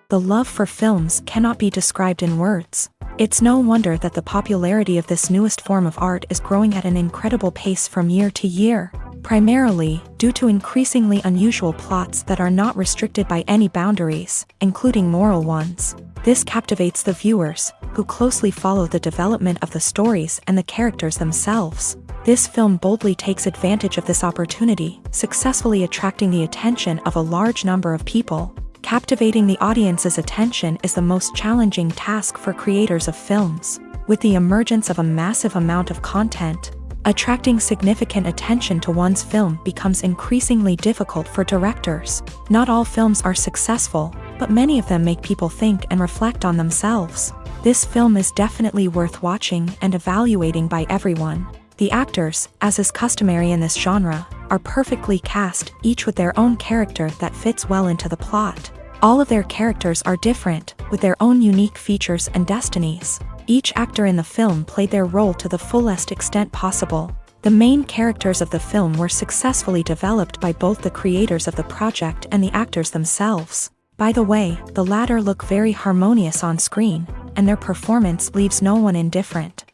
The love for films cannot be described in words. It's no wonder that the popularity of this newest form of art is growing at an incredible pace from year to year, primarily due to increasingly unusual plots that are not restricted by any boundaries, including moral ones. This captivates the viewers, who closely follow the development of the stories and the characters themselves. This film boldly takes advantage of this opportunity, successfully attracting the attention of a large number of people. Captivating the audience's attention is the most challenging task for creators of films. With the emergence of a massive amount of content, attracting significant attention to one's film becomes increasingly difficult for directors. Not all films are successful, but many of them make people think and reflect on themselves. This film is definitely worth watching and evaluating by everyone. The actors, as is customary in this genre, are perfectly cast, each with their own character that fits well into the plot. All of their characters are different, with their own unique features and destinies. Each actor in the film played their role to the fullest extent possible. The main characters of the film were successfully developed by both the creators of the project and the actors themselves. By the way, the latter look very harmonious on screen, and their performance leaves no one indifferent.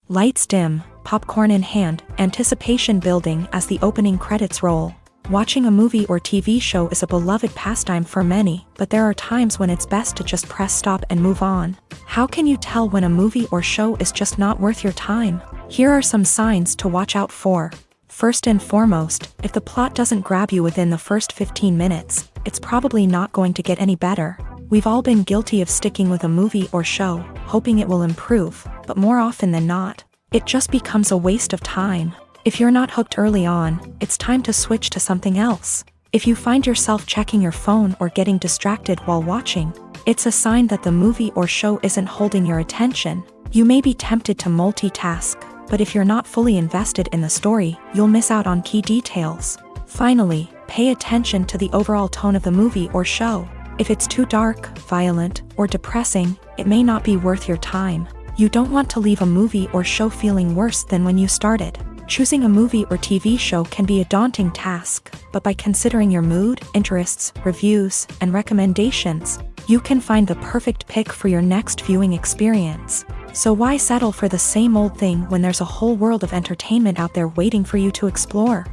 Lights dim, popcorn in hand, anticipation building as the opening credits roll. Watching a movie or TV show is a beloved pastime for many, but there are times when it's best to just press stop and move on. How can you tell when a movie or show is just not worth your time? Here are some signs to watch out for. First and foremost, if the plot doesn't grab you within the first 15 minutes, it's probably not going to get any better. We've all been guilty of sticking with a movie or show, hoping it will improve, but more often than not, it just becomes a waste of time. If you're not hooked early on, it's time to switch to something else. If you find yourself checking your phone or getting distracted while watching, it's a sign that the movie or show isn't holding your attention. You may be tempted to multitask, but if you're not fully invested in the story, you'll miss out on key details. Finally, pay attention to the overall tone of the movie or show. If it's too dark, violent, or depressing, it may not be worth your time. You don't want to leave a movie or show feeling worse than when you started. Choosing a movie or TV show can be a daunting task, but by considering your mood, interests, reviews, and recommendations, you can find the perfect pick for your next viewing experience. So why settle for the same old thing when there's a whole world of entertainment out there waiting for you to explore?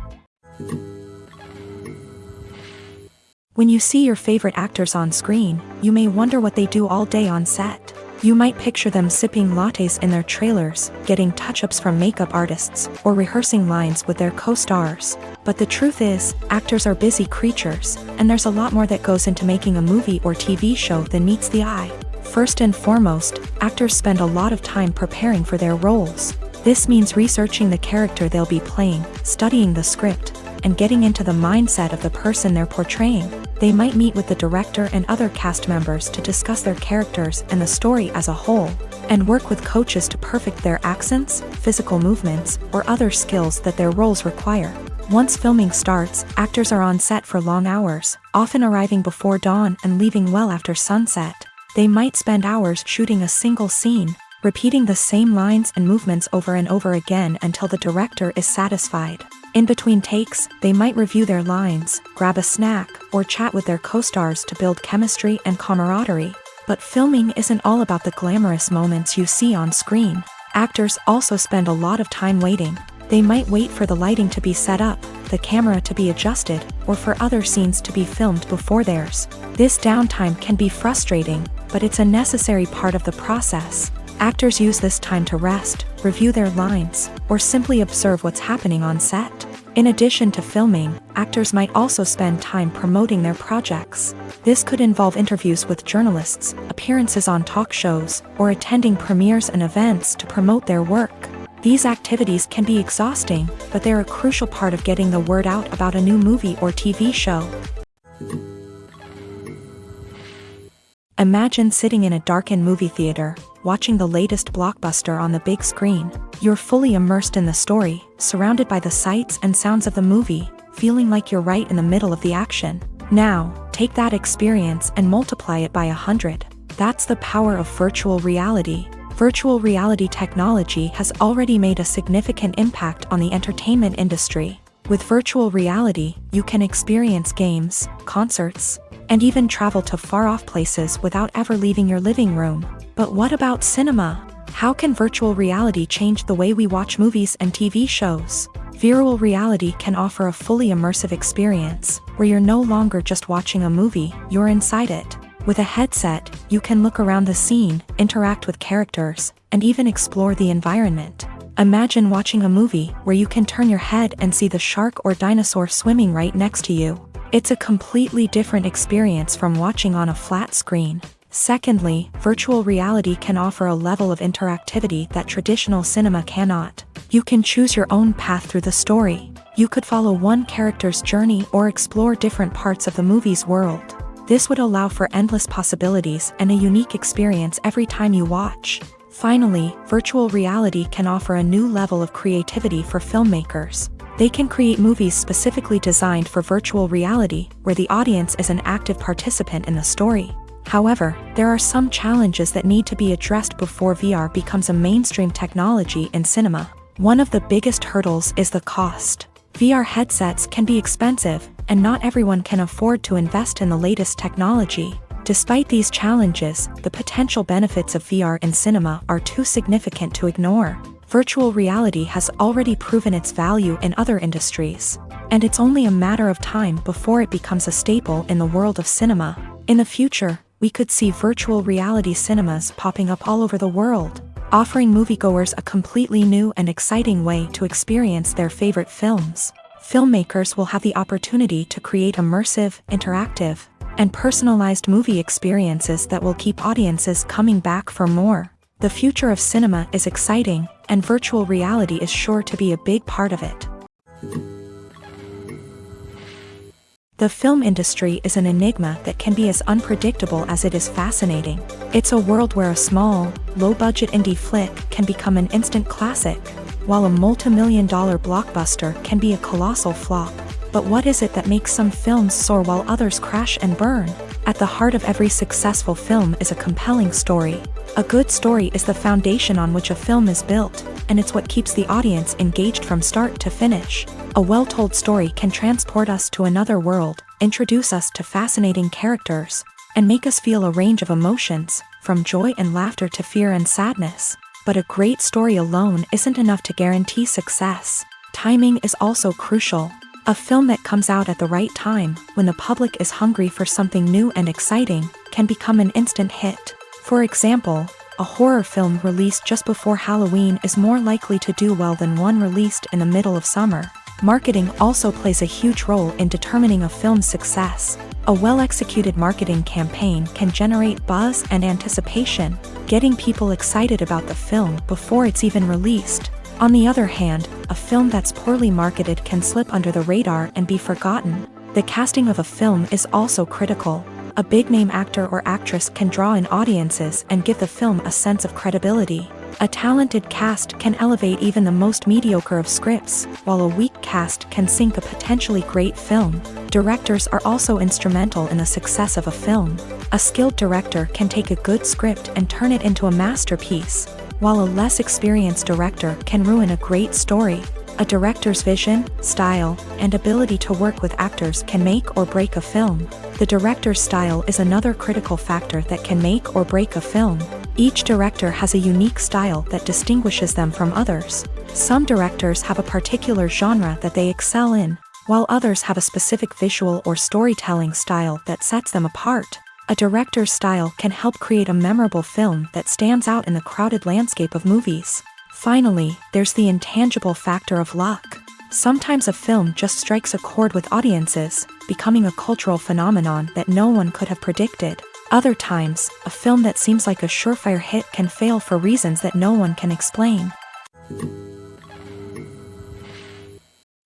When you see your favorite actors on screen, you may wonder what they do all day on set. You might picture them sipping lattes in their trailers, getting touch-ups from makeup artists, or rehearsing lines with their co-stars. But the truth is, actors are busy creatures, and there's a lot more that goes into making a movie or TV show than meets the eye. First and foremost, actors spend a lot of time preparing for their roles. This means researching the character they'll be playing, studying the script, and getting into the mindset of the person they're portraying. They might meet with the director and other cast members to discuss their characters and the story as a whole, and work with coaches to perfect their accents, physical movements, or other skills that their roles require. Once filming starts, actors are on set for long hours, often arriving before dawn and leaving well after sunset. They might spend hours shooting a single scene, repeating the same lines and movements over and over again until the director is satisfied. In between takes, they might review their lines, grab a snack, or chat with their co-stars to build chemistry and camaraderie. But filming isn't all about the glamorous moments you see on screen. Actors also spend a lot of time waiting. They might wait for the lighting to be set up, the camera to be adjusted, or for other scenes to be filmed before theirs. This downtime can be frustrating, but it's a necessary part of the process. Actors use this time to rest, review their lines, or simply observe what's happening on set. In addition to filming, actors might also spend time promoting their projects. This could involve interviews with journalists, appearances on talk shows, or attending premieres and events to promote their work. These activities can be exhausting, but they're a crucial part of getting the word out about a new movie or TV show. Imagine sitting in a darkened movie theater, watching the latest blockbuster on the big screen. You're fully immersed in the story, surrounded by the sights and sounds of the movie, feeling like you're right in the middle of the action. Now, take that experience and multiply it by 100. That's the power of virtual reality. Virtual reality technology has already made a significant impact on the entertainment industry. With virtual reality, you can experience games, concerts, and even travel to far-off places without ever leaving your living room. But what about cinema? How can virtual reality change the way we watch movies and TV shows? Virtual reality can offer a fully immersive experience, where you're no longer just watching a movie, you're inside it. With a headset, you can look around the scene, interact with characters, and even explore the environment. Imagine watching a movie where you can turn your head and see the shark or dinosaur swimming right next to you. It's a completely different experience from watching on a flat screen. Secondly, virtual reality can offer a level of interactivity that traditional cinema cannot. You can choose your own path through the story. You could follow one character's journey or explore different parts of the movie's world. This would allow for endless possibilities and a unique experience every time you watch. Finally, virtual reality can offer a new level of creativity for filmmakers. They can create movies specifically designed for virtual reality, where the audience is an active participant in the story. However, there are some challenges that need to be addressed before VR becomes a mainstream technology in cinema. One of the biggest hurdles is the cost. VR headsets can be expensive, and not everyone can afford to invest in the latest technology. Despite these challenges, the potential benefits of VR in cinema are too significant to ignore. Virtual reality has already proven its value in other industries, and it's only a matter of time before it becomes a staple in the world of cinema. In the future, we could see virtual reality cinemas popping up all over the world, offering moviegoers a completely new and exciting way to experience their favorite films. Filmmakers will have the opportunity to create immersive, interactive, and personalized movie experiences that will keep audiences coming back for more. The future of cinema is exciting, and virtual reality is sure to be a big part of it. The film industry is an enigma that can be as unpredictable as it is fascinating. It's a world where a small, low-budget indie flick can become an instant classic, while a multi-million-dollar blockbuster can be a colossal flop. But what is it that makes some films soar while others crash and burn? At the heart of every successful film is a compelling story. A good story is the foundation on which a film is built, and it's what keeps the audience engaged from start to finish. A well-told story can transport us to another world, introduce us to fascinating characters, and make us feel a range of emotions, from joy and laughter to fear and sadness. But a great story alone isn't enough to guarantee success. Timing is also crucial. A film that comes out at the right time, when the public is hungry for something new and exciting, can become an instant hit. For example, a horror film released just before Halloween is more likely to do well than one released in the middle of summer. Marketing also plays a huge role in determining a film's success. A well-executed marketing campaign can generate buzz and anticipation, getting people excited about the film before it's even released. On the other hand, a film that's poorly marketed can slip under the radar and be forgotten. The casting of a film is also critical. A big-name actor or actress can draw in audiences and give the film a sense of credibility. A talented cast can elevate even the most mediocre of scripts, while a weak cast can sink a potentially great film. Directors are also instrumental in the success of a film. A skilled director can take a good script and turn it into a masterpiece, while a less experienced director can ruin a great story. A director's vision, style, and ability to work with actors can make or break a film. The director's style is another critical factor that can make or break a film. Each director has a unique style that distinguishes them from others. Some directors have a particular genre that they excel in, while others have a specific visual or storytelling style that sets them apart. A director's style can help create a memorable film that stands out in the crowded landscape of movies. Finally, there's the intangible factor of luck. Sometimes a film just strikes a chord with audiences, becoming a cultural phenomenon that no one could have predicted. Other times, a film that seems like a surefire hit can fail for reasons that no one can explain.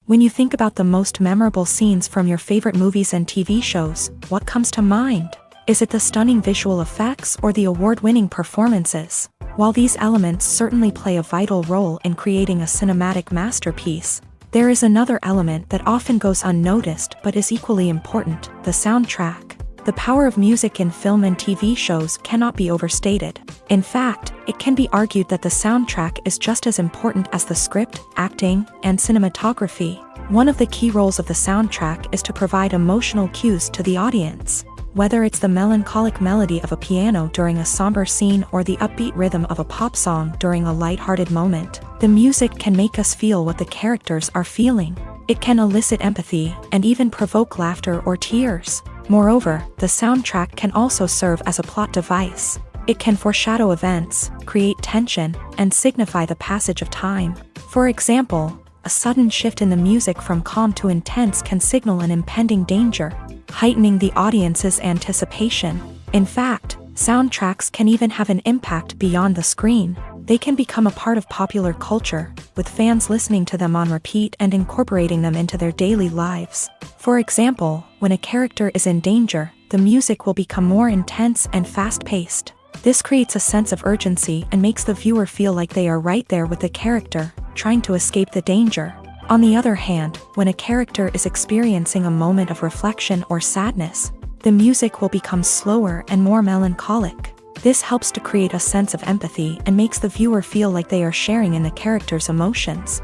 When you think about the most memorable scenes from your favorite movies and TV shows, what comes to mind? Is it the stunning visual effects or the award-winning performances? While these elements certainly play a vital role in creating a cinematic masterpiece, there is another element that often goes unnoticed but is equally important: the soundtrack. The power of music in film and TV shows cannot be overstated. In fact, it can be argued that the soundtrack is just as important as the script, acting, and cinematography. One of the key roles of the soundtrack is to provide emotional cues to the audience. Whether it's the melancholic melody of a piano during a somber scene or the upbeat rhythm of a pop song during a lighthearted moment, the music can make us feel what the characters are feeling. It can elicit empathy and even provoke laughter or tears. Moreover, the soundtrack can also serve as a plot device. It can foreshadow events, create tension, and signify the passage of time. For example, a sudden shift in the music from calm to intense can signal an impending danger, heightening the audience's anticipation. In fact, soundtracks can even have an impact beyond the screen. They can become a part of popular culture, with fans listening to them on repeat and incorporating them into their daily lives. For example, when a character is in danger, the music will become more intense and fast-paced. This creates a sense of urgency and makes the viewer feel like they are right there with the character, trying to escape the danger. On the other hand, when a character is experiencing a moment of reflection or sadness, the music will become slower and more melancholic. This helps to create a sense of empathy and makes the viewer feel like they are sharing in the character's emotions.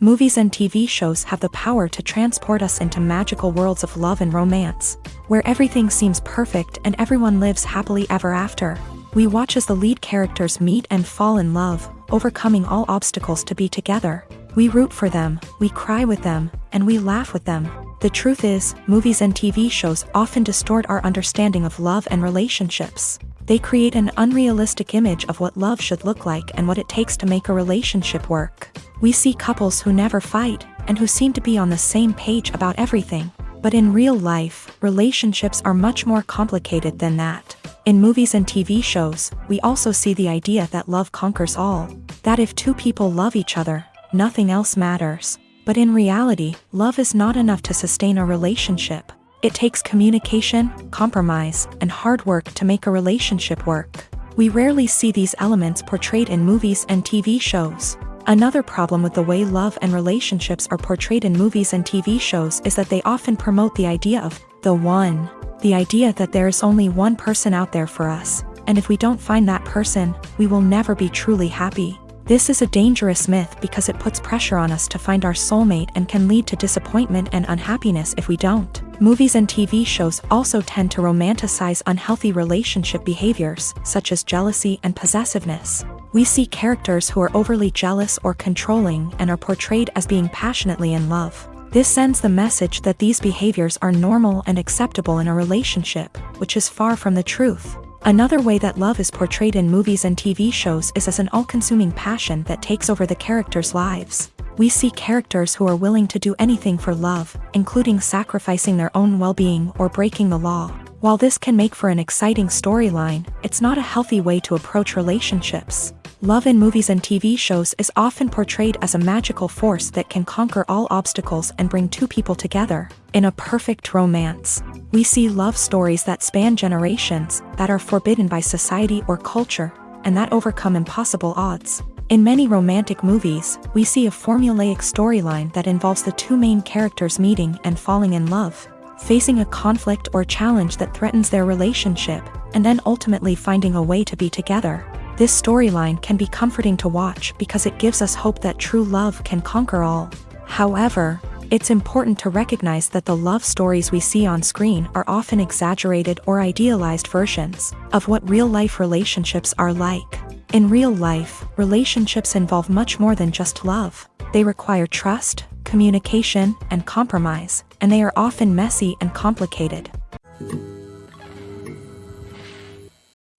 Movies and TV shows have the power to transport us into magical worlds of love and romance, where everything seems perfect and everyone lives happily ever after. We watch as the lead characters meet and fall in love, overcoming all obstacles to be together. We root for them, we cry with them, and we laugh with them. The truth is, movies and TV shows often distort our understanding of love and relationships. They create an unrealistic image of what love should look like and what it takes to make a relationship work. We see couples who never fight, and who seem to be on the same page about everything. But in real life, relationships are much more complicated than that. In movies and TV shows, we also see the idea that love conquers all. That if two people love each other, nothing else matters. But in reality, love is not enough to sustain a relationship. It takes communication, compromise, and hard work to make a relationship work. We rarely see these elements portrayed in movies and TV shows. Another problem with the way love and relationships are portrayed in movies and TV shows is that they often promote the idea of the one. The idea that there is only one person out there for us, and if we don't find that person, we will never be truly happy. This is a dangerous myth because it puts pressure on us to find our soulmate and can lead to disappointment and unhappiness if we don't. Movies and TV shows also tend to romanticize unhealthy relationship behaviors, such as jealousy and possessiveness. We see characters who are overly jealous or controlling and are portrayed as being passionately in love. This sends the message that these behaviors are normal and acceptable in a relationship, which is far from the truth. Another way that love is portrayed in movies and TV shows is as an all-consuming passion that takes over the characters' lives. We see characters who are willing to do anything for love, including sacrificing their own well-being or breaking the law. While this can make for an exciting storyline, it's not a healthy way to approach relationships. Love in movies and TV shows is often portrayed as a magical force that can conquer all obstacles and bring two people together in a perfect romance. We see love stories that span generations, that are forbidden by society or culture, and that overcome impossible odds. In many romantic movies, we see a formulaic storyline that involves the two main characters meeting and falling in love, facing a conflict or challenge that threatens their relationship, and then ultimately finding a way to be together. This storyline can be comforting to watch because it gives us hope that true love can conquer all. However, it's important to recognize that the love stories we see on screen are often exaggerated or idealized versions of what real-life relationships are like. In real life, relationships involve much more than just love. They require trust, communication, and compromise, and they are often messy and complicated.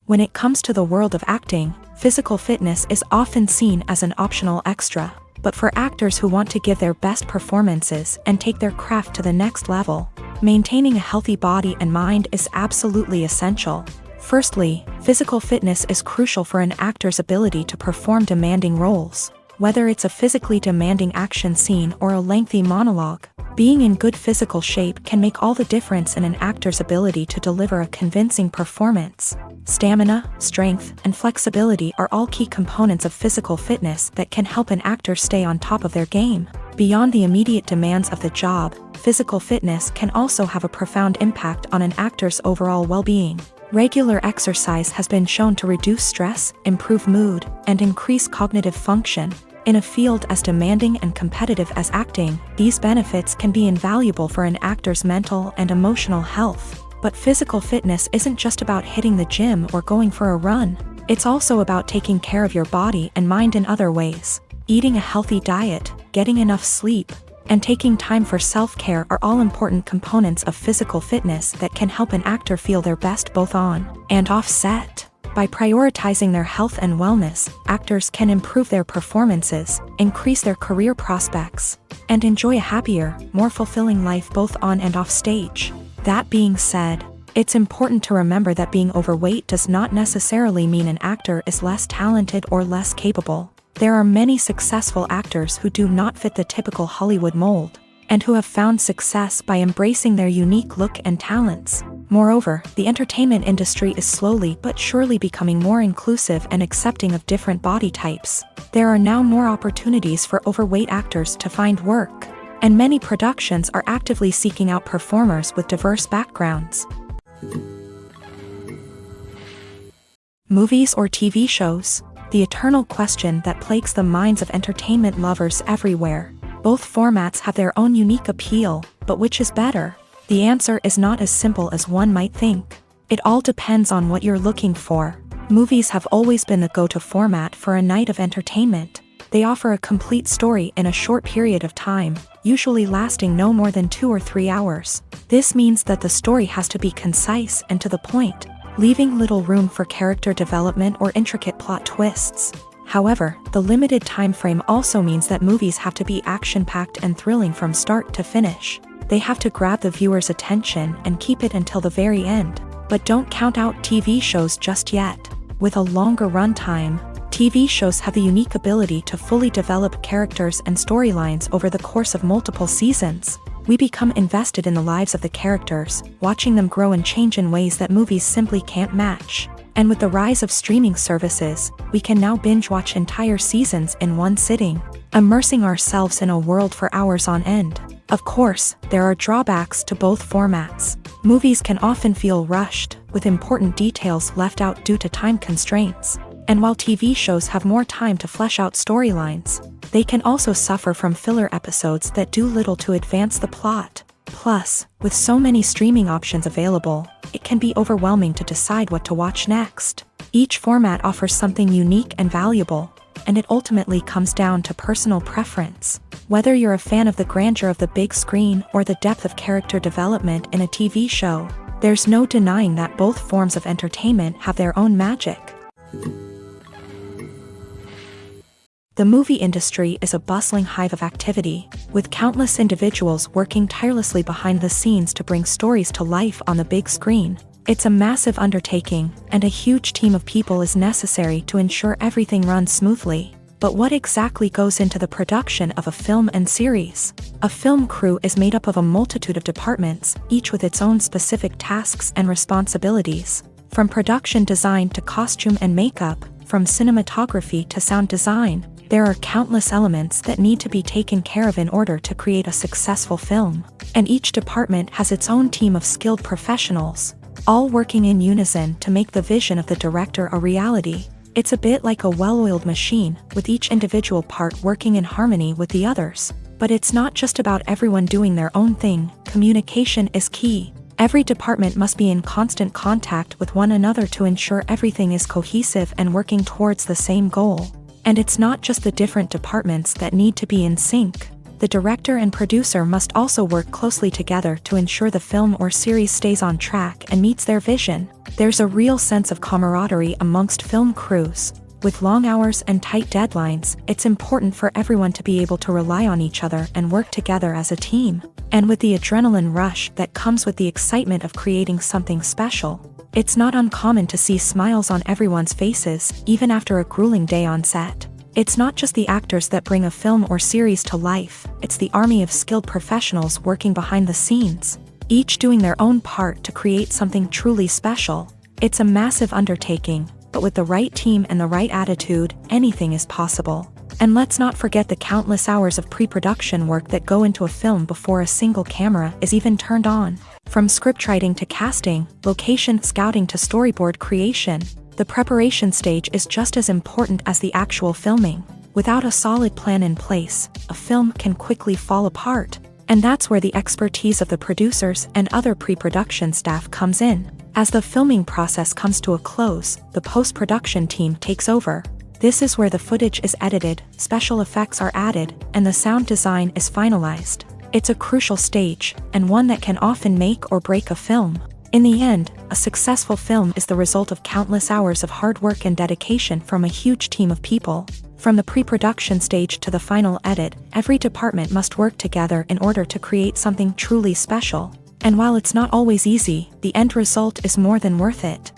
When it comes to the world of acting, physical fitness is often seen as an optional extra. But for actors who want to give their best performances and take their craft to the next level, maintaining a healthy body and mind is absolutely essential. Firstly, physical fitness is crucial for an actor's ability to perform demanding roles. Whether it's a physically demanding action scene or a lengthy monologue, being in good physical shape can make all the difference in an actor's ability to deliver a convincing performance. Stamina, strength, and flexibility are all key components of physical fitness that can help an actor stay on top of their game. Beyond the immediate demands of the job, physical fitness can also have a profound impact on an actor's overall well-being. Regular exercise has been shown to reduce stress, improve mood, and increase cognitive function. In a field as demanding and competitive as acting, these benefits can be invaluable for an actor's mental and emotional health. But physical fitness isn't just about hitting the gym or going for a run. It's also about taking care of your body and mind in other ways. Eating a healthy diet, getting enough sleep, and taking time for self-care are all important components of physical fitness that can help an actor feel their best both on and off set. By prioritizing their health and wellness, actors can improve their performances, increase their career prospects, and enjoy a happier, more fulfilling life both on and off stage. That being said, it's important to remember that being overweight does not necessarily mean an actor is less talented or less capable. There are many successful actors who do not fit the typical Hollywood mold, and who have found success by embracing their unique look and talents. Moreover, the entertainment industry is slowly but surely becoming more inclusive and accepting of different body types. There are now more opportunities for overweight actors to find work, and many productions are actively seeking out performers with diverse backgrounds. Movies or TV shows? The eternal question that plagues the minds of entertainment lovers everywhere. Both formats have their own unique appeal, but which is better? The answer is not as simple as one might think. It all depends on what you're looking for. Movies have always been the go-to format for a night of entertainment. They offer a complete story in a short period of time, usually lasting no more than 2 or 3 hours. This means that the story has to be concise and to the point, leaving little room for character development or intricate plot twists. However, the limited time frame also means that movies have to be action-packed and thrilling from start to finish. They have to grab the viewer's attention and keep it until the very end. But don't count out TV shows just yet. With a longer runtime, TV shows have the unique ability to fully develop characters and storylines over the course of multiple seasons. We become invested in the lives of the characters, watching them grow and change in ways that movies simply can't match. And with the rise of streaming services, we can now binge-watch entire seasons in one sitting, immersing ourselves in a world for hours on end. Of course, there are drawbacks to both formats. Movies can often feel rushed, with important details left out due to time constraints. And while TV shows have more time to flesh out storylines, they can also suffer from filler episodes that do little to advance the plot. Plus, with so many streaming options available, it can be overwhelming to decide what to watch next. Each format offers something unique and valuable, and it ultimately comes down to personal preference. Whether you're a fan of the grandeur of the big screen or the depth of character development in a TV show, there's no denying that both forms of entertainment have their own magic. The movie industry is a bustling hive of activity, with countless individuals working tirelessly behind the scenes to bring stories to life on the big screen. It's a massive undertaking, and a huge team of people is necessary to ensure everything runs smoothly. But what exactly goes into the production of a film and series? A film crew is made up of a multitude of departments, each with its own specific tasks and responsibilities. From production design to costume and makeup, from cinematography to sound design, there are countless elements that need to be taken care of in order to create a successful film. And each department has its own team of skilled professionals, all working in unison to make the vision of the director a reality. It's a bit like a well-oiled machine, with each individual part working in harmony with the others. But it's not just about everyone doing their own thing. Communication is key. Every department must be in constant contact with one another to ensure everything is cohesive and working towards the same goal. And it's not just the different departments that need to be in sync. The director and producer must also work closely together to ensure the film or series stays on track and meets their vision. There's a real sense of camaraderie amongst film crews. With long hours and tight deadlines, it's important for everyone to be able to rely on each other and work together as a team. And with the adrenaline rush that comes with the excitement of creating something special, it's not uncommon to see smiles on everyone's faces, even after a grueling day on set. It's not just the actors that bring a film or series to life, it's the army of skilled professionals working behind the scenes, each doing their own part to create something truly special. It's a massive undertaking, but with the right team and the right attitude, anything is possible. And let's not forget the countless hours of pre-production work that go into a film before a single camera is even turned on. From scriptwriting to casting, location scouting to storyboard creation, the preparation stage is just as important as the actual filming. Without a solid plan in place, a film can quickly fall apart. And that's where the expertise of the producers and other pre-production staff comes in. As the filming process comes to a close, the post-production team takes over. This is where the footage is edited, special effects are added, and the sound design is finalized. It's a crucial stage, and one that can often make or break a film. In the end, a successful film is the result of countless hours of hard work and dedication from a huge team of people. From the pre-production stage to the final edit, every department must work together in order to create something truly special. And while it's not always easy, the end result is more than worth it.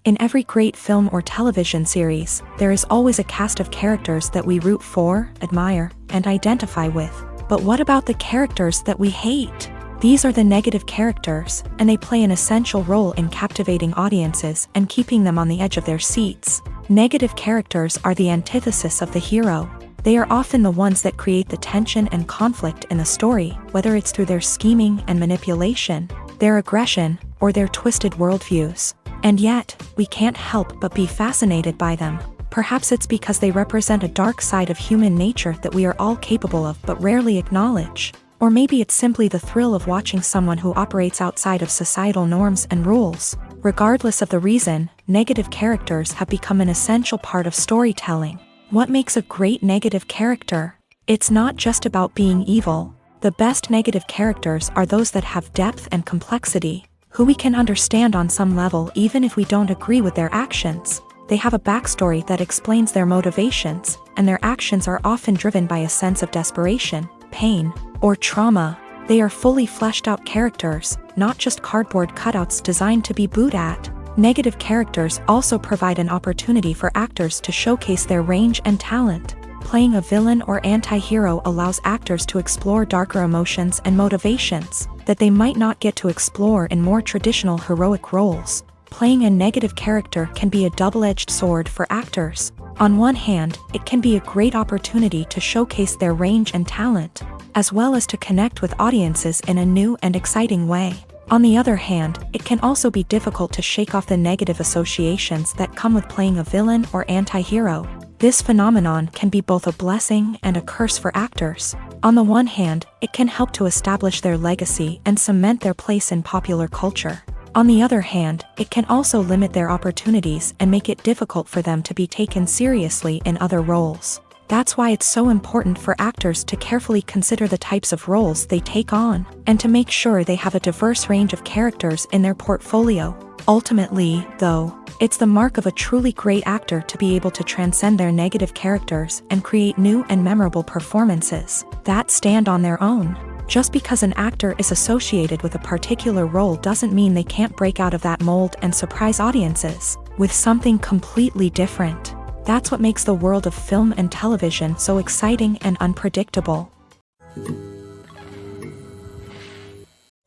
In every great film or television series, there is always a cast of characters that we root for, admire, and identify with. But what about the characters that we hate? These are the negative characters, and they play an essential role in captivating audiences and keeping them on the edge of their seats. Negative characters are the antithesis of the hero. They are often the ones that create the tension and conflict in the story, whether it's through their scheming and manipulation, their aggression, or their twisted worldviews. And yet, we can't help but be fascinated by them. Perhaps it's because they represent a dark side of human nature that we are all capable of but rarely acknowledge. Or maybe it's simply the thrill of watching someone who operates outside of societal norms and rules. Regardless of the reason, negative characters have become an essential part of storytelling. What makes a great negative character? It's not just about being evil. The best negative characters are those that have depth and complexity, who we can understand on some level even if we don't agree with their actions. They have a backstory that explains their motivations, and their actions are often driven by a sense of desperation, pain, or trauma. They are fully fleshed out characters, not just cardboard cutouts designed to be booed at. Negative characters also provide an opportunity for actors to showcase their range and talent. Playing a villain or anti-hero allows actors to explore darker emotions and motivations that they might not get to explore in more traditional heroic roles. Playing a negative character can be a double-edged sword for actors. On one hand, it can be a great opportunity to showcase their range and talent, as well as to connect with audiences in a new and exciting way. On the other hand, it can also be difficult to shake off the negative associations that come with playing a villain or anti-hero. This phenomenon can be both a blessing and a curse for actors. On the one hand, it can help to establish their legacy and cement their place in popular culture. On the other hand, it can also limit their opportunities and make it difficult for them to be taken seriously in other roles. That's why it's so important for actors to carefully consider the types of roles they take on, and to make sure they have a diverse range of characters in their portfolio. Ultimately, though, it's the mark of a truly great actor to be able to transcend their negative characters and create new and memorable performances that stand on their own. Just because an actor is associated with a particular role doesn't mean they can't break out of that mold and surprise audiences with something completely different. That's what makes the world of film and television so exciting and unpredictable.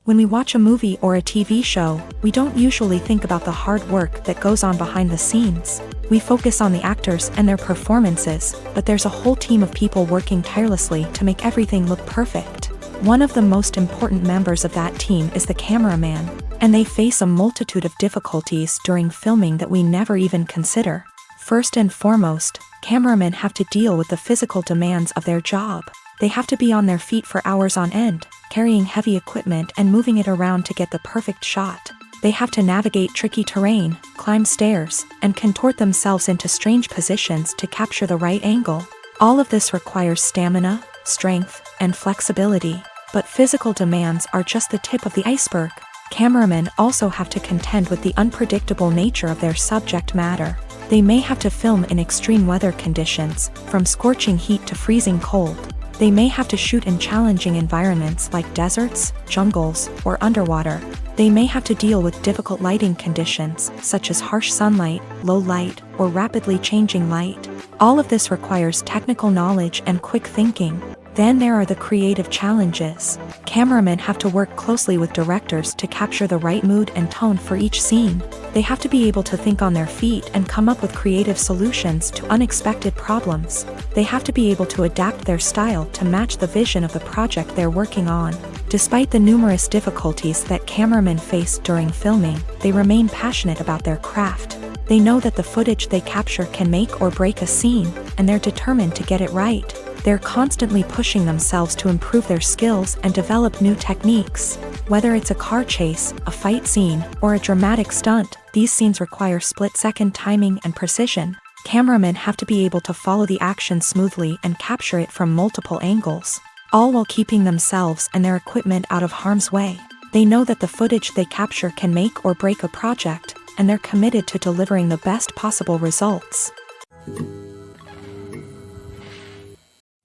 When we watch a movie or a TV show, we don't usually think about the hard work that goes on behind the scenes. We focus on the actors and their performances, but there's a whole team of people working tirelessly to make everything look perfect. One of the most important members of that team is the cameraman, and they face a multitude of difficulties during filming that we never even consider. First and foremost, cameramen have to deal with the physical demands of their job. They have to be on their feet for hours on end, carrying heavy equipment and moving it around to get the perfect shot. They have to navigate tricky terrain, climb stairs, and contort themselves into strange positions to capture the right angle. All of this requires stamina, strength, and flexibility. But physical demands are just the tip of the iceberg. Cameramen also have to contend with the unpredictable nature of their subject matter. They may have to film in extreme weather conditions, from scorching heat to freezing cold. They may have to shoot in challenging environments like deserts, jungles, or underwater. They may have to deal with difficult lighting conditions, such as harsh sunlight, low light, or rapidly changing light. All of this requires technical knowledge and quick thinking. Then there are the creative challenges. Cameramen have to work closely with directors to capture the right mood and tone for each scene. They have to be able to think on their feet and come up with creative solutions to unexpected problems. They have to be able to adapt their style to match the vision of the project they're working on. Despite the numerous difficulties that cameramen face during filming, they remain passionate about their craft. They know that the footage they capture can make or break a scene, and they're determined to get it right. They're constantly pushing themselves to improve their skills and develop new techniques. Whether it's a car chase, a fight scene, or a dramatic stunt, these scenes require split-second timing and precision. Cameramen have to be able to follow the action smoothly and capture it from multiple angles, all while keeping themselves and their equipment out of harm's way. They know that the footage they capture can make or break a project, and they're committed to delivering the best possible results.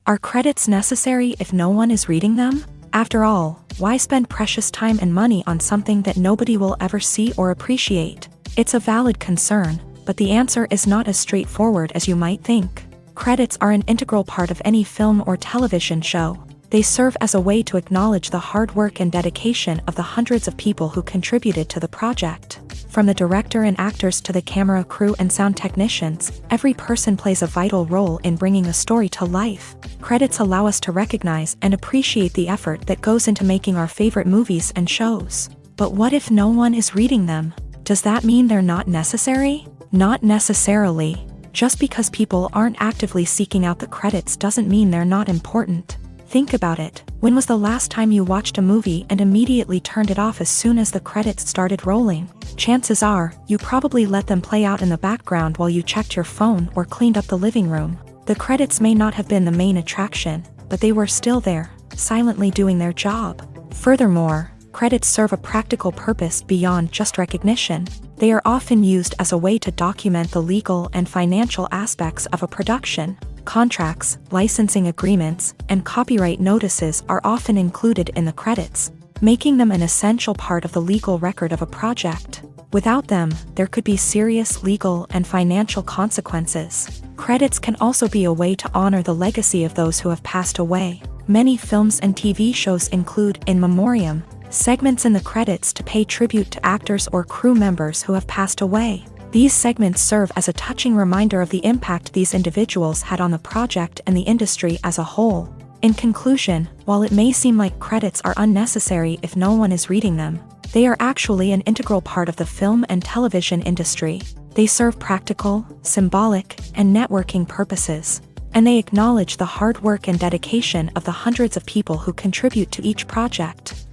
Are credits necessary if no one is reading them? After all, why spend precious time and money on something that nobody will ever see or appreciate? It's a valid concern, but the answer is not as straightforward as you might think. Credits are an integral part of any film or television show. They serve as a way to acknowledge the hard work and dedication of the hundreds of people who contributed to the project. From the director and actors to the camera crew and sound technicians, every person plays a vital role in bringing a story to life. Credits allow us to recognize and appreciate the effort that goes into making our favorite movies and shows. But what if no one is reading them? Does that mean they're not necessary? Not necessarily. Just because people aren't actively seeking out the credits doesn't mean they're not important. Think about it. When was the last time you watched a movie and immediately turned it off as soon as the credits started rolling? Chances are, you probably let them play out in the background while you checked your phone or cleaned up the living room. The credits may not have been the main attraction, but they were still there, silently doing their job. Furthermore, credits serve a practical purpose beyond just recognition. They are often used as a way to document the legal and financial aspects of a production. Contracts, licensing agreements, and copyright notices are often included in the credits, making them an essential part of the legal record of a project. Without them, there could be serious legal and financial consequences. Credits can also be a way to honor the legacy of those who have passed away. Many films and TV shows include in memoriam segments in the credits to pay tribute to actors or crew members who have passed away. These segments serve as a touching reminder of the impact these individuals had on the project and the industry as a whole. In conclusion, while it may seem like credits are unnecessary if no one is reading them, they are actually an integral part of the film and television industry. They serve practical, symbolic, and networking purposes, and they acknowledge the hard work and dedication of the hundreds of people who contribute to each project.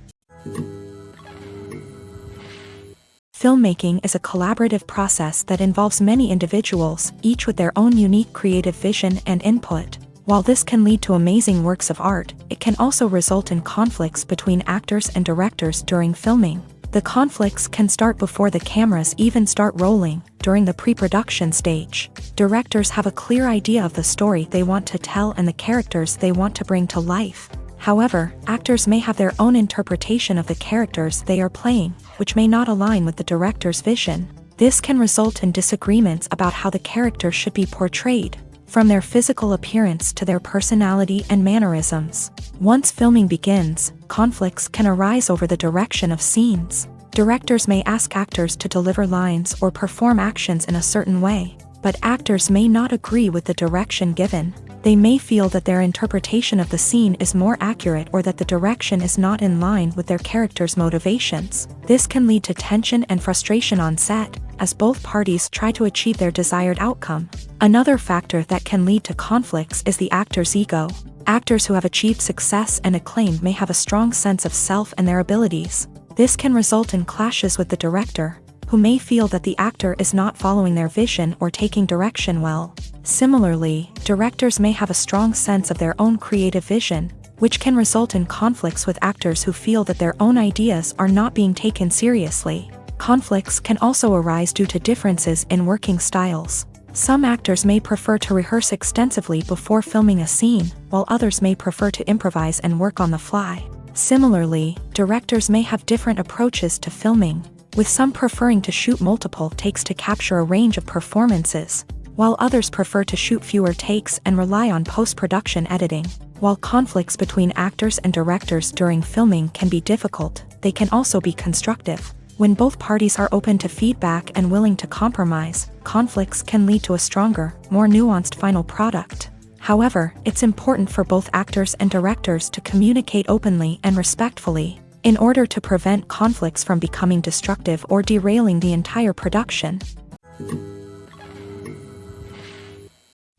Filmmaking is a collaborative process that involves many individuals, each with their own unique creative vision and input. While this can lead to amazing works of art, it can also result in conflicts between actors and directors during filming. The conflicts can start before the cameras even start rolling, during the pre-production stage. Directors have a clear idea of the story they want to tell and the characters they want to bring to life. However, actors may have their own interpretation of the characters they are playing, which may not align with the director's vision. This can result in disagreements about how the character should be portrayed, from their physical appearance to their personality and mannerisms. Once filming begins, conflicts can arise over the direction of scenes. Directors may ask actors to deliver lines or perform actions in a certain way, but actors may not agree with the direction given. They may feel that their interpretation of the scene is more accurate or that the direction is not in line with their character's motivations. This can lead to tension and frustration on set, as both parties try to achieve their desired outcome. Another factor that can lead to conflicts is the actor's ego. Actors who have achieved success and acclaim may have a strong sense of self and their abilities. This can result in clashes with the director, who may feel that the actor is not following their vision or taking direction well. Similarly, directors may have a strong sense of their own creative vision, which can result in conflicts with actors who feel that their own ideas are not being taken seriously. Conflicts can also arise due to differences in working styles. Some actors may prefer to rehearse extensively before filming a scene, while others may prefer to improvise and work on the fly. Similarly, directors may have different approaches to filming, with some preferring to shoot multiple takes to capture a range of performances, while others prefer to shoot fewer takes and rely on post-production editing. While conflicts between actors and directors during filming can be difficult, they can also be constructive. When both parties are open to feedback and willing to compromise, conflicts can lead to a stronger, more nuanced final product. However, it's important for both actors and directors to communicate openly and respectfully, in order to prevent conflicts from becoming destructive or derailing the entire production.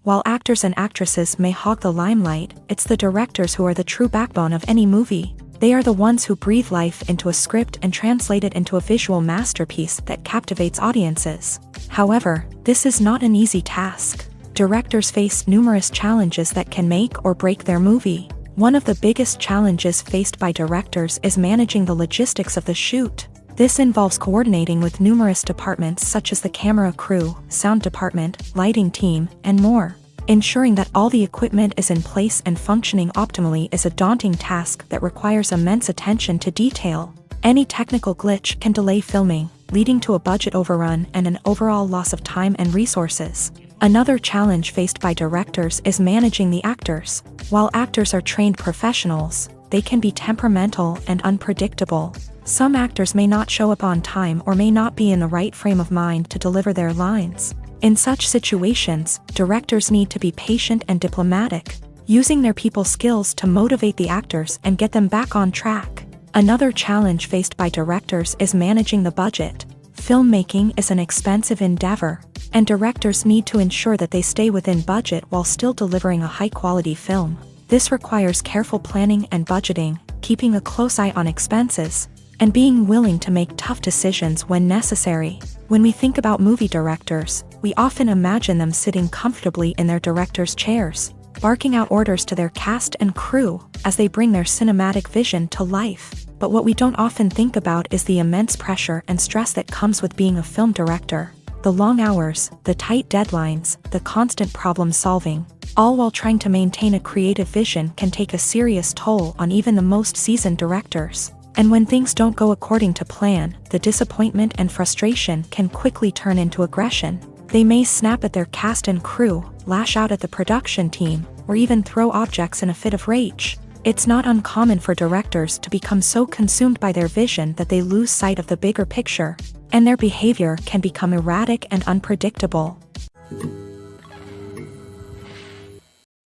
While actors and actresses may hog the limelight, it's the directors who are the true backbone of any movie. They are the ones who breathe life into a script and translate it into a visual masterpiece that captivates audiences. However, this is not an easy task. Directors face numerous challenges that can make or break their movie. One of the biggest challenges faced by directors is managing the logistics of the shoot. This involves coordinating with numerous departments such as the camera crew, sound department, lighting team, and more. Ensuring that all the equipment is in place and functioning optimally is a daunting task that requires immense attention to detail. Any technical glitch can delay filming, leading to a budget overrun and an overall loss of time and resources. Another challenge faced by directors is managing the actors. While actors are trained professionals, they can be temperamental and unpredictable. Some actors may not show up on time or may not be in the right frame of mind to deliver their lines. In such situations, directors need to be patient and diplomatic, using their people skills to motivate the actors and get them back on track. Another challenge faced by directors is managing the budget. Filmmaking is an expensive endeavor, and directors need to ensure that they stay within budget while still delivering a high-quality film. This requires careful planning and budgeting, keeping a close eye on expenses, and being willing to make tough decisions when necessary. When we think about movie directors, we often imagine them sitting comfortably in their director's chairs, barking out orders to their cast and crew as they bring their cinematic vision to life. But what we don't often think about is the immense pressure and stress that comes with being a film director. The long hours, the tight deadlines, the constant problem solving, all while trying to maintain a creative vision can take a serious toll on even the most seasoned directors. And when things don't go according to plan, the disappointment and frustration can quickly turn into aggression. They may snap at their cast and crew, lash out at the production team, or even throw objects in a fit of rage. It's not uncommon for directors to become so consumed by their vision that they lose sight of the bigger picture, and their behavior can become erratic and unpredictable.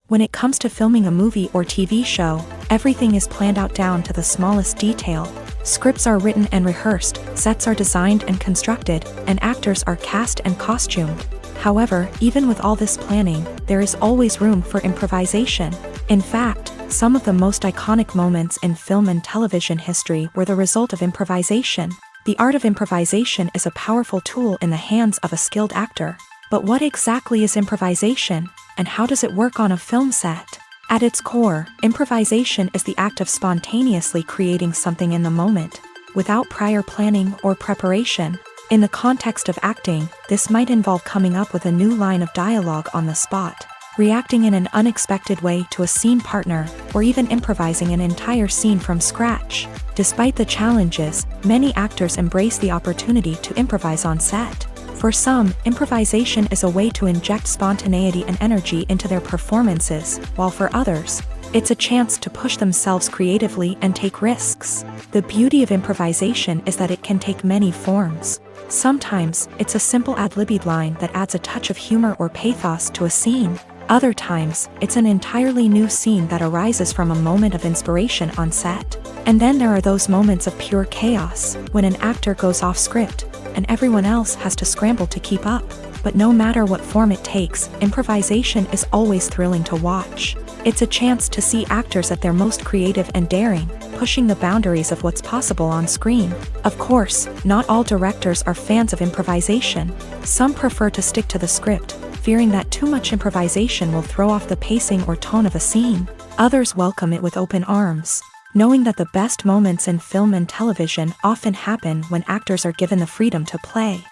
When it comes to filming a movie or TV show, everything is planned out down to the smallest detail. Scripts are written and rehearsed, sets are designed and constructed, and actors are cast and costumed. However, even with all this planning, there is always room for improvisation. In fact, some of the most iconic moments in film and television history were the result of improvisation. The art of improvisation is a powerful tool in the hands of a skilled actor. But what exactly is improvisation, and how does it work on a film set? At its core, improvisation is the act of spontaneously creating something in the moment, without prior planning or preparation. In the context of acting, this might involve coming up with a new line of dialogue on the spot, reacting in an unexpected way to a scene partner, or even improvising an entire scene from scratch. Despite the challenges, many actors embrace the opportunity to improvise on set. For some, improvisation is a way to inject spontaneity and energy into their performances, while for others, it's a chance to push themselves creatively and take risks. The beauty of improvisation is that it can take many forms. Sometimes, it's a simple ad-libbed line that adds a touch of humor or pathos to a scene. Other times, it's an entirely new scene that arises from a moment of inspiration on set. And then there are those moments of pure chaos, when an actor goes off script, and everyone else has to scramble to keep up. But no matter what form it takes, improvisation is always thrilling to watch. It's a chance to see actors at their most creative and daring, pushing the boundaries of what's possible on screen. Of course, not all directors are fans of improvisation. Some prefer to stick to the script, fearing that too much improvisation will throw off the pacing or tone of a scene. Others welcome it with open arms, knowing that the best moments in film and television often happen when actors are given the freedom to play.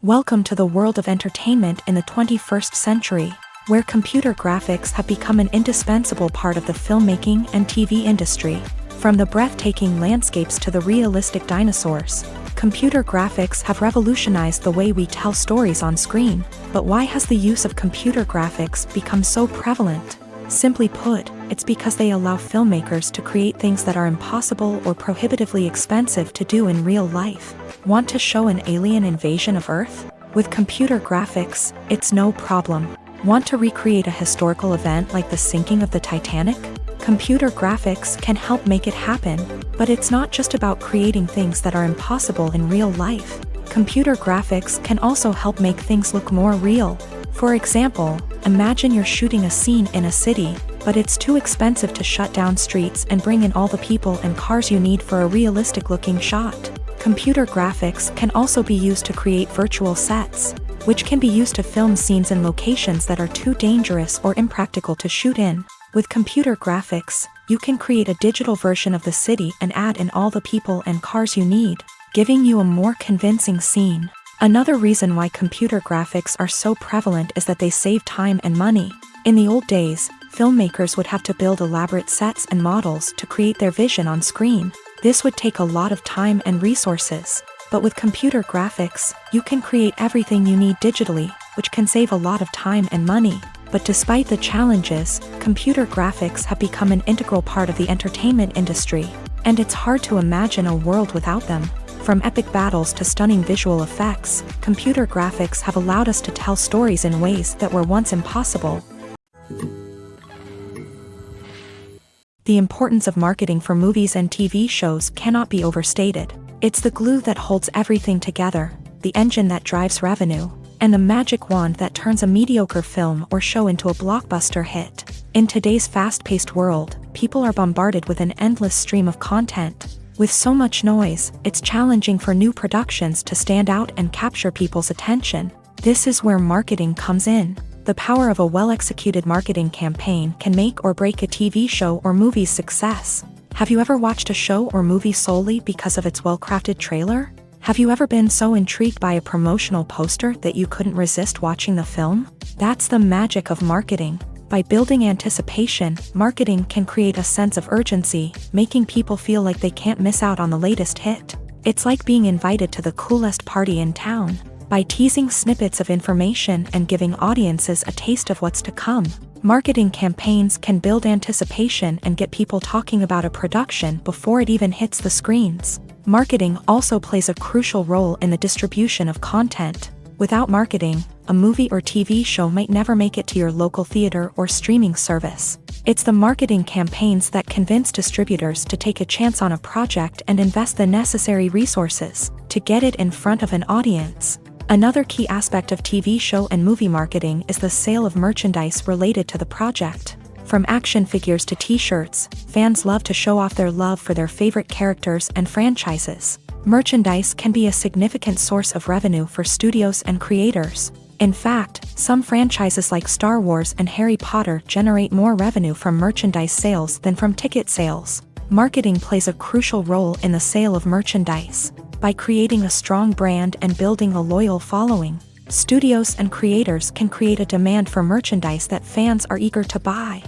Welcome to the world of entertainment in the 21st century, where computer graphics have become an indispensable part of the filmmaking and TV industry. From the breathtaking landscapes to the realistic dinosaurs, computer graphics have revolutionized the way we tell stories on screen. But why has the use of computer graphics become so prevalent? Simply put, it's because they allow filmmakers to create things that are impossible or prohibitively expensive to do in real life. Want to show an alien invasion of Earth? With computer graphics, it's no problem. Want to recreate a historical event like the sinking of the Titanic? Computer graphics can help make it happen. But it's not just about creating things that are impossible in real life. Computer graphics can also help make things look more real. For example, imagine you're shooting a scene in a city, but it's too expensive to shut down streets and bring in all the people and cars you need for a realistic-looking shot. Computer graphics can also be used to create virtual sets, which can be used to film scenes in locations that are too dangerous or impractical to shoot in. With computer graphics, you can create a digital version of the city and add in all the people and cars you need, giving you a more convincing scene. Another reason why computer graphics are so prevalent is that they save time and money. In the old days, filmmakers would have to build elaborate sets and models to create their vision on screen. This would take a lot of time and resources. But with computer graphics, you can create everything you need digitally, which can save a lot of time and money. But despite the challenges, computer graphics have become an integral part of the entertainment industry, and it's hard to imagine a world without them. From epic battles to stunning visual effects, computer graphics have allowed us to tell stories in ways that were once impossible. The importance of marketing for movies and TV shows cannot be overstated. It's the glue that holds everything together, the engine that drives revenue, and the magic wand that turns a mediocre film or show into a blockbuster hit. In today's fast-paced world, people are bombarded with an endless stream of content. With so much noise, it's challenging for new productions to stand out and capture people's attention. This is where marketing comes in. The power of a well-executed marketing campaign can make or break a TV show or movie's success. Have you ever watched a show or movie solely because of its well-crafted trailer? Have you ever been so intrigued by a promotional poster that you couldn't resist watching the film? That's the magic of marketing. By building anticipation, marketing can create a sense of urgency, making people feel like they can't miss out on the latest hit. It's like being invited to the coolest party in town. By teasing snippets of information and giving audiences a taste of what's to come, marketing campaigns can build anticipation and get people talking about a production before it even hits the screens. Marketing also plays a crucial role in the distribution of content. Without marketing, a movie or TV show might never make it to your local theater or streaming service. It's the marketing campaigns that convince distributors to take a chance on a project and invest the necessary resources to get it in front of an audience. Another key aspect of TV show and movie marketing is the sale of merchandise related to the project. From action figures to t-shirts, fans love to show off their love for their favorite characters and franchises. Merchandise can be a significant source of revenue for studios and creators. In fact, some franchises like Star Wars and Harry Potter generate more revenue from merchandise sales than from ticket sales. Marketing plays a crucial role in the sale of merchandise. By creating a strong brand and building a loyal following, studios and creators can create a demand for merchandise that fans are eager to buy.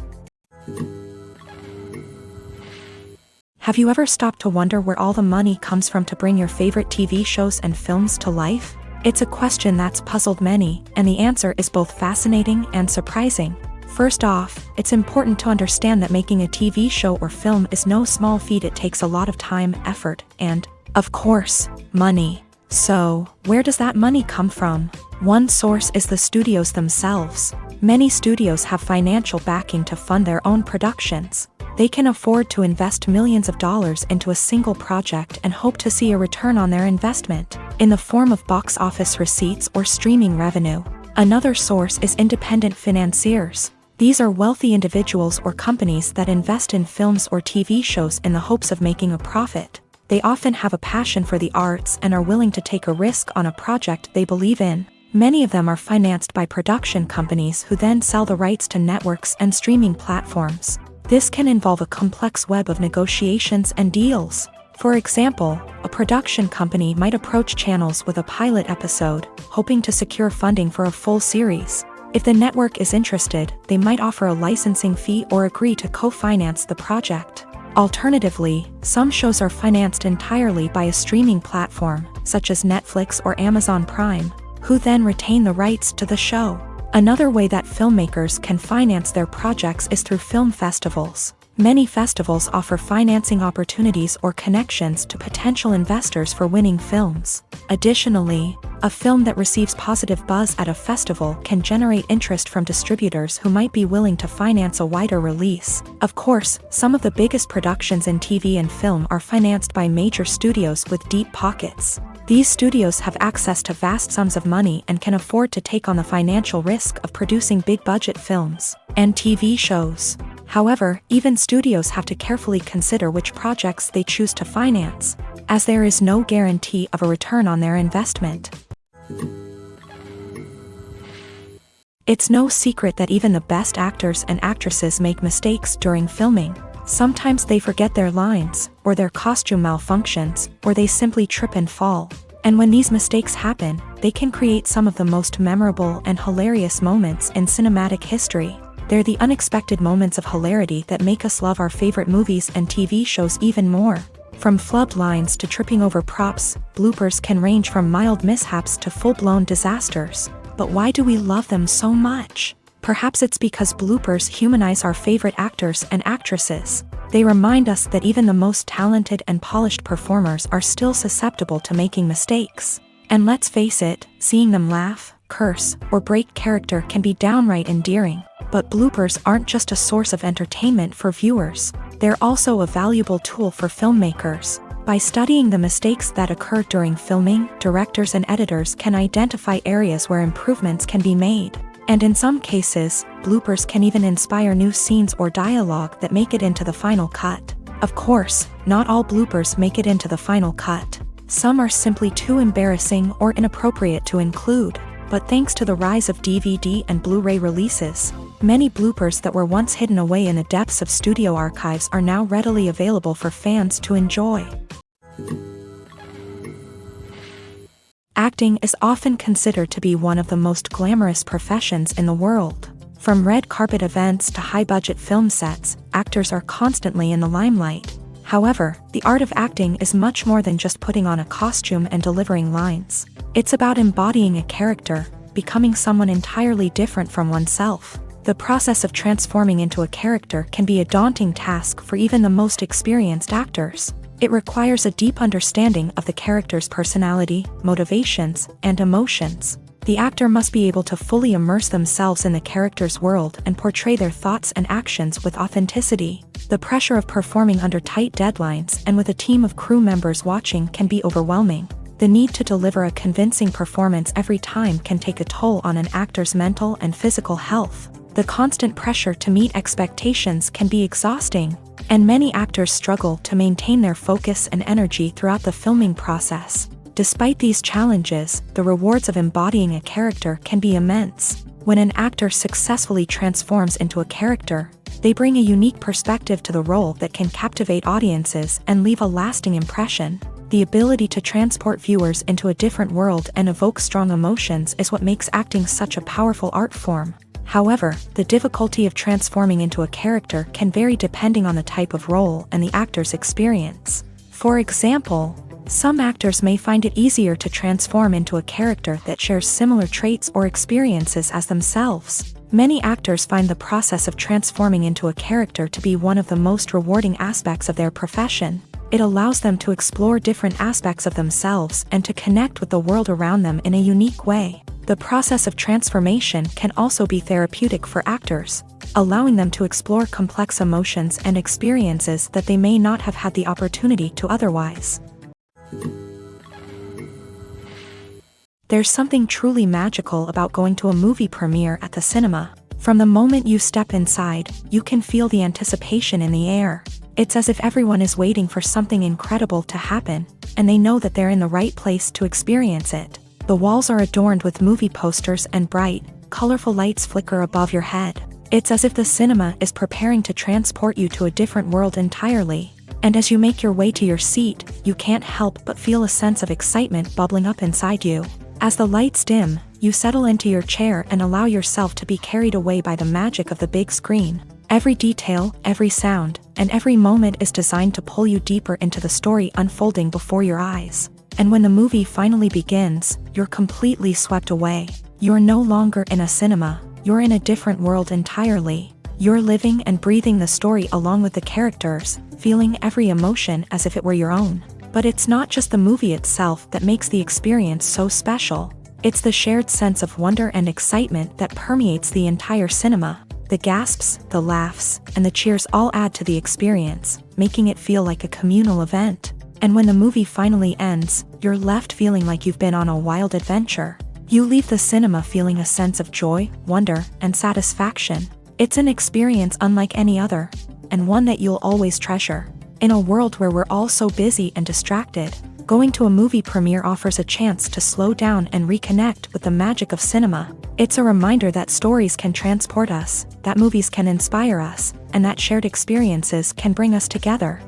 Have you ever stopped to wonder where all the money comes from to bring your favorite TV shows and films to life? It's a question that's puzzled many, and the answer is both fascinating and surprising. First off, it's important to understand that making a TV show or film is no small feat. It takes a lot of time, effort, and, of course, money. So, where does that money come from? One source is the studios themselves. Many studios have financial backing to fund their own productions. They can afford to invest millions of dollars into a single project and hope to see a return on their investment, in the form of box office receipts or streaming revenue. Another source is independent financiers. These are wealthy individuals or companies that invest in films or TV shows in the hopes of making a profit. They often have a passion for the arts and are willing to take a risk on a project they believe in. Many of them are financed by production companies who then sell the rights to networks and streaming platforms. This can involve a complex web of negotiations and deals. For example, a production company might approach channels with a pilot episode, hoping to secure funding for a full series. If the network is interested, they might offer a licensing fee or agree to co-finance the project. Alternatively, some shows are financed entirely by a streaming platform, such as Netflix or Amazon Prime, who then retain the rights to the show. Another way that filmmakers can finance their projects is through film festivals. Many festivals offer financing opportunities or connections to potential investors for winning films. Additionally, a film that receives positive buzz at a festival can generate interest from distributors who might be willing to finance a wider release. Of course, some of the biggest productions in TV and film are financed by major studios with deep pockets. These studios have access to vast sums of money and can afford to take on the financial risk of producing big-budget films and TV shows. However, even studios have to carefully consider which projects they choose to finance, as there is no guarantee of a return on their investment. It's no secret that even the best actors and actresses make mistakes during filming. Sometimes they forget their lines, or their costume malfunctions, or they simply trip and fall. And when these mistakes happen, they can create some of the most memorable and hilarious moments in cinematic history. They're the unexpected moments of hilarity that make us love our favorite movies and TV shows even more. From flubbed lines to tripping over props, bloopers can range from mild mishaps to full-blown disasters. But why do we love them so much? Perhaps it's because bloopers humanize our favorite actors and actresses. They remind us that even the most talented and polished performers are still susceptible to making mistakes. And let's face it, seeing them laugh, curse, or break character can be downright endearing. But bloopers aren't just a source of entertainment for viewers. They're also a valuable tool for filmmakers. By studying the mistakes that occur during filming, directors and editors can identify areas where improvements can be made. And in some cases, bloopers can even inspire new scenes or dialogue that make it into the final cut. Of course, not all bloopers make it into the final cut. Some are simply too embarrassing or inappropriate to include. But thanks to the rise of DVD and Blu-ray releases, many bloopers that were once hidden away in the depths of studio archives are now readily available for fans to enjoy. Acting is often considered to be one of the most glamorous professions in the world. From red carpet events to high-budget film sets, actors are constantly in the limelight. However, the art of acting is much more than just putting on a costume and delivering lines. It's about embodying a character, becoming someone entirely different from oneself. The process of transforming into a character can be a daunting task for even the most experienced actors. It requires a deep understanding of the character's personality, motivations, and emotions. The actor must be able to fully immerse themselves in the character's world and portray their thoughts and actions with authenticity. The pressure of performing under tight deadlines and with a team of crew members watching can be overwhelming. The need to deliver a convincing performance every time can take a toll on an actor's mental and physical health. The constant pressure to meet expectations can be exhausting, and many actors struggle to maintain their focus and energy throughout the filming process. Despite these challenges, the rewards of embodying a character can be immense. When an actor successfully transforms into a character, they bring a unique perspective to the role that can captivate audiences and leave a lasting impression. The ability to transport viewers into a different world and evoke strong emotions is what makes acting such a powerful art form. However, the difficulty of transforming into a character can vary depending on the type of role and the actor's experience. For example, some actors may find it easier to transform into a character that shares similar traits or experiences as themselves. Many actors find the process of transforming into a character to be one of the most rewarding aspects of their profession. It allows them to explore different aspects of themselves and to connect with the world around them in a unique way. The process of transformation can also be therapeutic for actors, allowing them to explore complex emotions and experiences that they may not have had the opportunity to otherwise. There's something truly magical about going to a movie premiere at the cinema. From the moment you step inside, you can feel the anticipation in the air. It's as if everyone is waiting for something incredible to happen, and they know that they're in the right place to experience it. The walls are adorned with movie posters and bright, colorful lights flicker above your head. It's as if the cinema is preparing to transport you to a different world entirely. And as you make your way to your seat, you can't help but feel a sense of excitement bubbling up inside you. As the lights dim, you settle into your chair and allow yourself to be carried away by the magic of the big screen. Every detail, every sound, and every moment is designed to pull you deeper into the story unfolding before your eyes. And when the movie finally begins, you're completely swept away. You're no longer in a cinema, you're in a different world entirely. You're living and breathing the story along with the characters, feeling every emotion as if it were your own. But it's not just the movie itself that makes the experience so special. It's the shared sense of wonder and excitement that permeates the entire cinema. The gasps, the laughs, and the cheers all add to the experience, making it feel like a communal event. And when the movie finally ends, you're left feeling like you've been on a wild adventure. You leave the cinema feeling a sense of joy, wonder, and satisfaction. It's an experience unlike any other, and one that you'll always treasure. In a world where we're all so busy and distracted, going to a movie premiere offers a chance to slow down and reconnect with the magic of cinema. It's a reminder that stories can transport us, that movies can inspire us, and that shared experiences can bring us together.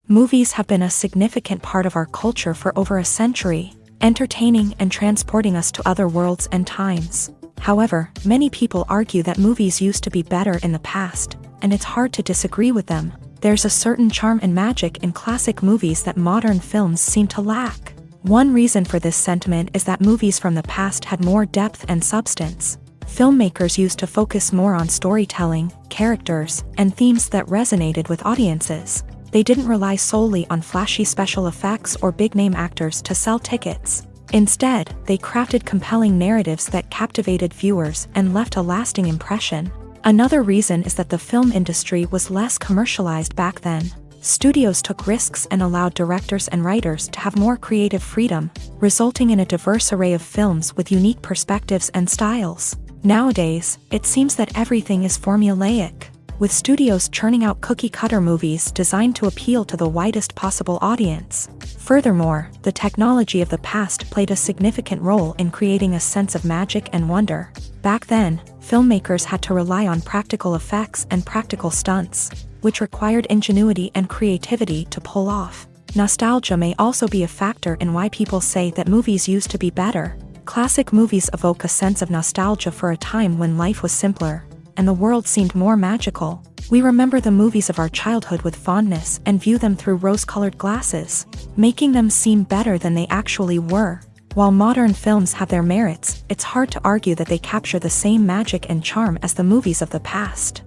Movies have been a significant part of our culture for over a century, entertaining and transporting us to other worlds and times. However, many people argue that movies used to be better in the past, and it's hard to disagree with them. There's a certain charm and magic in classic movies that modern films seem to lack. One reason for this sentiment is that movies from the past had more depth and substance. Filmmakers used to focus more on storytelling, characters, and themes that resonated with audiences. They didn't rely solely on flashy special effects or big-name actors to sell tickets. Instead, they crafted compelling narratives that captivated viewers and left a lasting impression. Another reason is that the film industry was less commercialized back then. Studios took risks and allowed directors and writers to have more creative freedom, resulting in a diverse array of films with unique perspectives and styles. Nowadays, it seems that everything is formulaic, with studios churning out cookie-cutter movies designed to appeal to the widest possible audience. Furthermore, the technology of the past played a significant role in creating a sense of magic and wonder. Back then, filmmakers had to rely on practical effects and practical stunts, which required ingenuity and creativity to pull off. Nostalgia may also be a factor in why people say that movies used to be better. Classic movies evoke a sense of nostalgia for a time when life was simpler, and the world seemed more magical. We remember the movies of our childhood with fondness and view them through rose-colored glasses, making them seem better than they actually were. While modern films have their merits, it's hard to argue that they capture the same magic and charm as the movies of the past.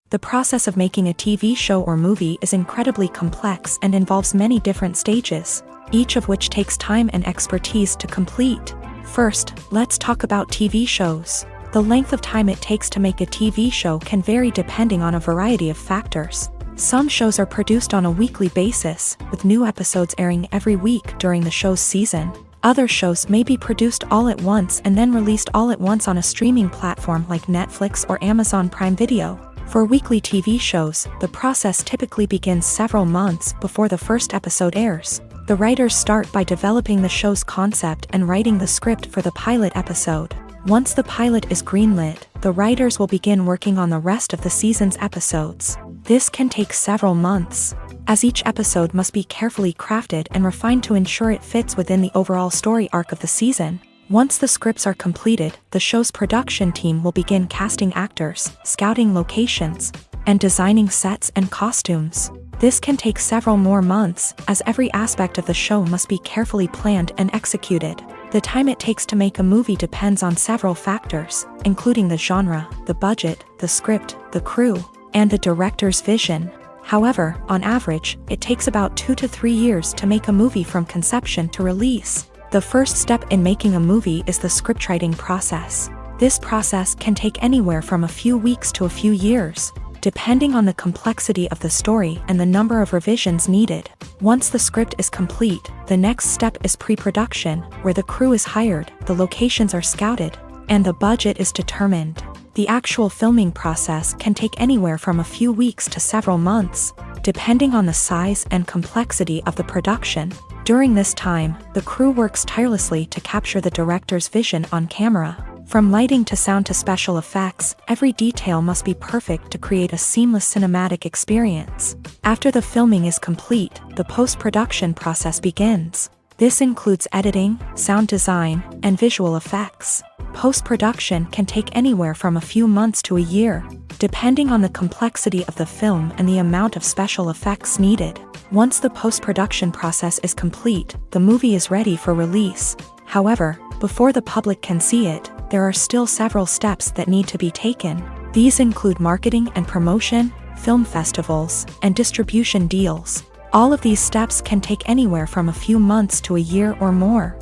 The process of making a TV show or movie is incredibly complex and involves many different stages, each of which takes time and expertise to complete. First, let's talk about TV shows. The length of time it takes to make a TV show can vary depending on a variety of factors. Some shows are produced on a weekly basis, with new episodes airing every week during the show's season. Other shows may be produced all at once and then released all at once on a streaming platform like Netflix or Amazon Prime Video. For weekly TV shows, the process typically begins several months before the first episode airs. The writers start by developing the show's concept and writing the script for the pilot episode. Once the pilot is greenlit, the writers will begin working on the rest of the season's episodes. This can take several months, as each episode must be carefully crafted and refined to ensure it fits within the overall story arc of the season. Once the scripts are completed, the show's production team will begin casting actors, scouting locations, and designing sets and costumes. This can take several more months, as every aspect of the show must be carefully planned and executed. The time it takes to make a movie depends on several factors, including the genre, the budget, the script, the crew, and the director's vision. However, on average, it takes about 2 to 3 years to make a movie from conception to release. The first step in making a movie is the scriptwriting process. This process can take anywhere from a few weeks to a few years, depending on the complexity of the story and the number of revisions needed. Once the script is complete, the next step is pre-production, where the crew is hired, the locations are scouted, and the budget is determined. The actual filming process can take anywhere from a few weeks to several months, depending on the size and complexity of the production. During this time, the crew works tirelessly to capture the director's vision on camera. From lighting to sound to special effects, every detail must be perfect to create a seamless cinematic experience. After the filming is complete, the post-production process begins. This includes editing, sound design, and visual effects. Post-production can take anywhere from a few months to a year, depending on the complexity of the film and the amount of special effects needed. Once the post-production process is complete, the movie is ready for release. However, before the public can see it, there are still several steps that need to be taken. These include marketing and promotion, film festivals, and distribution deals. All of these steps can take anywhere from a few months to a year or more.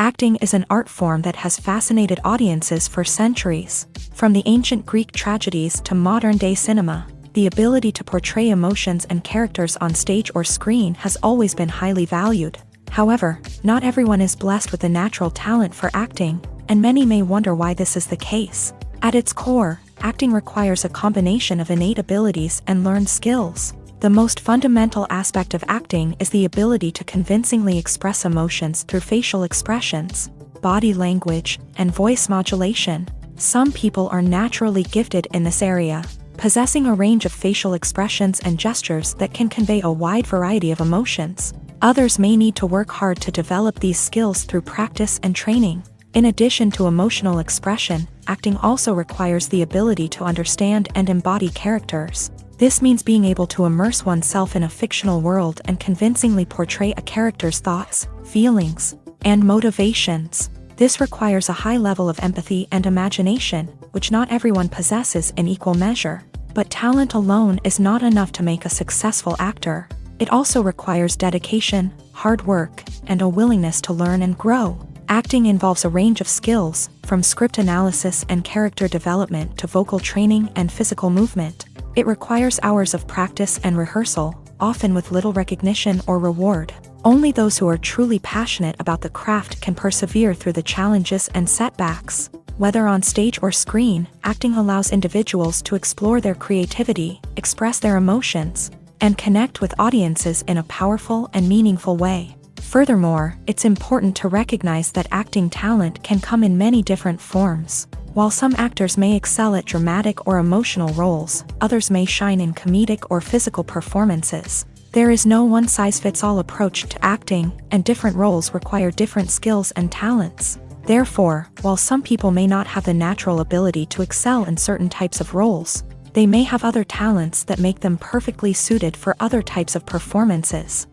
Acting is an art form that has fascinated audiences for centuries. From the ancient Greek tragedies to modern-day cinema, the ability to portray emotions and characters on stage or screen has always been highly valued. However, not everyone is blessed with the natural talent for acting, and many may wonder why this is the case. At its core, acting requires a combination of innate abilities and learned skills. The most fundamental aspect of acting is the ability to convincingly express emotions through facial expressions, body language, and voice modulation. Some people are naturally gifted in this area, possessing a range of facial expressions and gestures that can convey a wide variety of emotions. Others may need to work hard to develop these skills through practice and training. In addition to emotional expression, acting also requires the ability to understand and embody characters. This means being able to immerse oneself in a fictional world and convincingly portray a character's thoughts, feelings, and motivations. This requires a high level of empathy and imagination, which not everyone possesses in equal measure. But talent alone is not enough to make a successful actor. It also requires dedication, hard work, and a willingness to learn and grow. Acting involves a range of skills, from script analysis and character development to vocal training and physical movement. It requires hours of practice and rehearsal, often with little recognition or reward. Only those who are truly passionate about the craft can persevere through the challenges and setbacks. Whether on stage or screen, acting allows individuals to explore their creativity, express their emotions, and connect with audiences in a powerful and meaningful way. Furthermore, it's important to recognize that acting talent can come in many different forms. While some actors may excel at dramatic or emotional roles, others may shine in comedic or physical performances. There is no one-size-fits-all approach to acting, and different roles require different skills and talents. Therefore, while some people may not have the natural ability to excel in certain types of roles, they may have other talents that make them perfectly suited for other types of performances.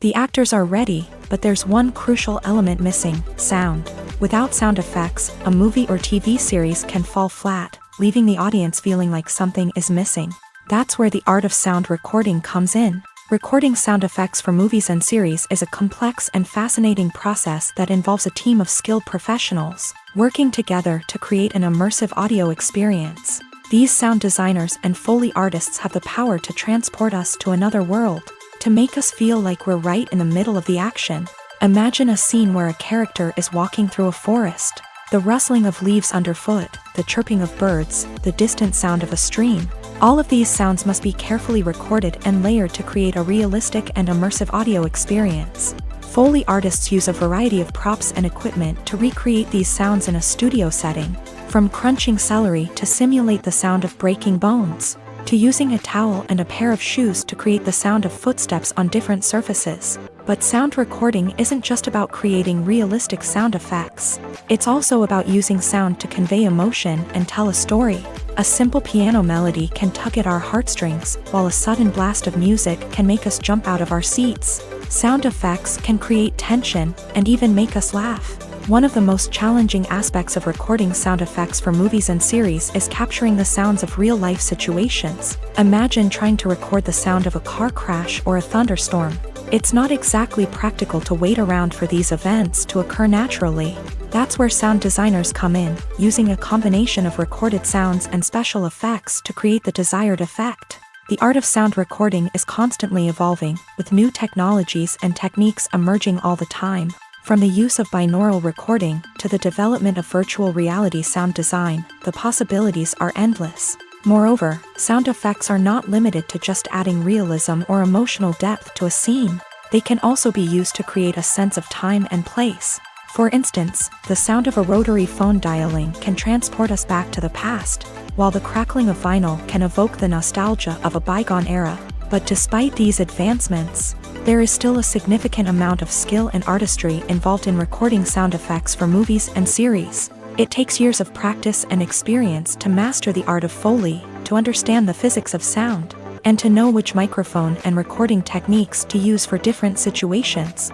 The actors are ready, but there's one crucial element missing: sound. Without sound effects, a movie or TV series can fall flat, leaving the audience feeling like something is missing. That's where the art of sound recording comes in. Recording sound effects for movies and series is a complex and fascinating process that involves a team of skilled professionals working together to create an immersive audio experience. These sound designers and Foley artists have the power to transport us to another world, to make us feel like we're right in the middle of the action. Imagine a scene where a character is walking through a forest. The rustling of leaves underfoot, the chirping of birds, the distant sound of a stream. All of these sounds must be carefully recorded and layered to create a realistic and immersive audio experience. Foley artists use a variety of props and equipment to recreate these sounds in a studio setting, from crunching celery to simulate the sound of breaking bones, to using a towel and a pair of shoes to create the sound of footsteps on different surfaces. But sound recording isn't just about creating realistic sound effects. It's also about using sound to convey emotion and tell a story. A simple piano melody can tug at our heartstrings, while a sudden blast of music can make us jump out of our seats. Sound effects can create tension and even make us laugh. One of the most challenging aspects of recording sound effects for movies and series is capturing the sounds of real-life situations. Imagine trying to record the sound of a car crash or a thunderstorm. It's not exactly practical to wait around for these events to occur naturally. That's where sound designers come in, using a combination of recorded sounds and special effects to create the desired effect. The art of sound recording is constantly evolving, with new technologies and techniques emerging all the time. From the use of binaural recording to the development of virtual reality sound design, the possibilities are endless. Moreover, sound effects are not limited to just adding realism or emotional depth to a scene. They can also be used to create a sense of time and place. For instance, the sound of a rotary phone dialing can transport us back to the past, while the crackling of vinyl can evoke the nostalgia of a bygone era. But despite these advancements, there is still a significant amount of skill and artistry involved in recording sound effects for movies and series. It takes years of practice and experience to master the art of Foley, to understand the physics of sound, and to know which microphone and recording techniques to use for different situations.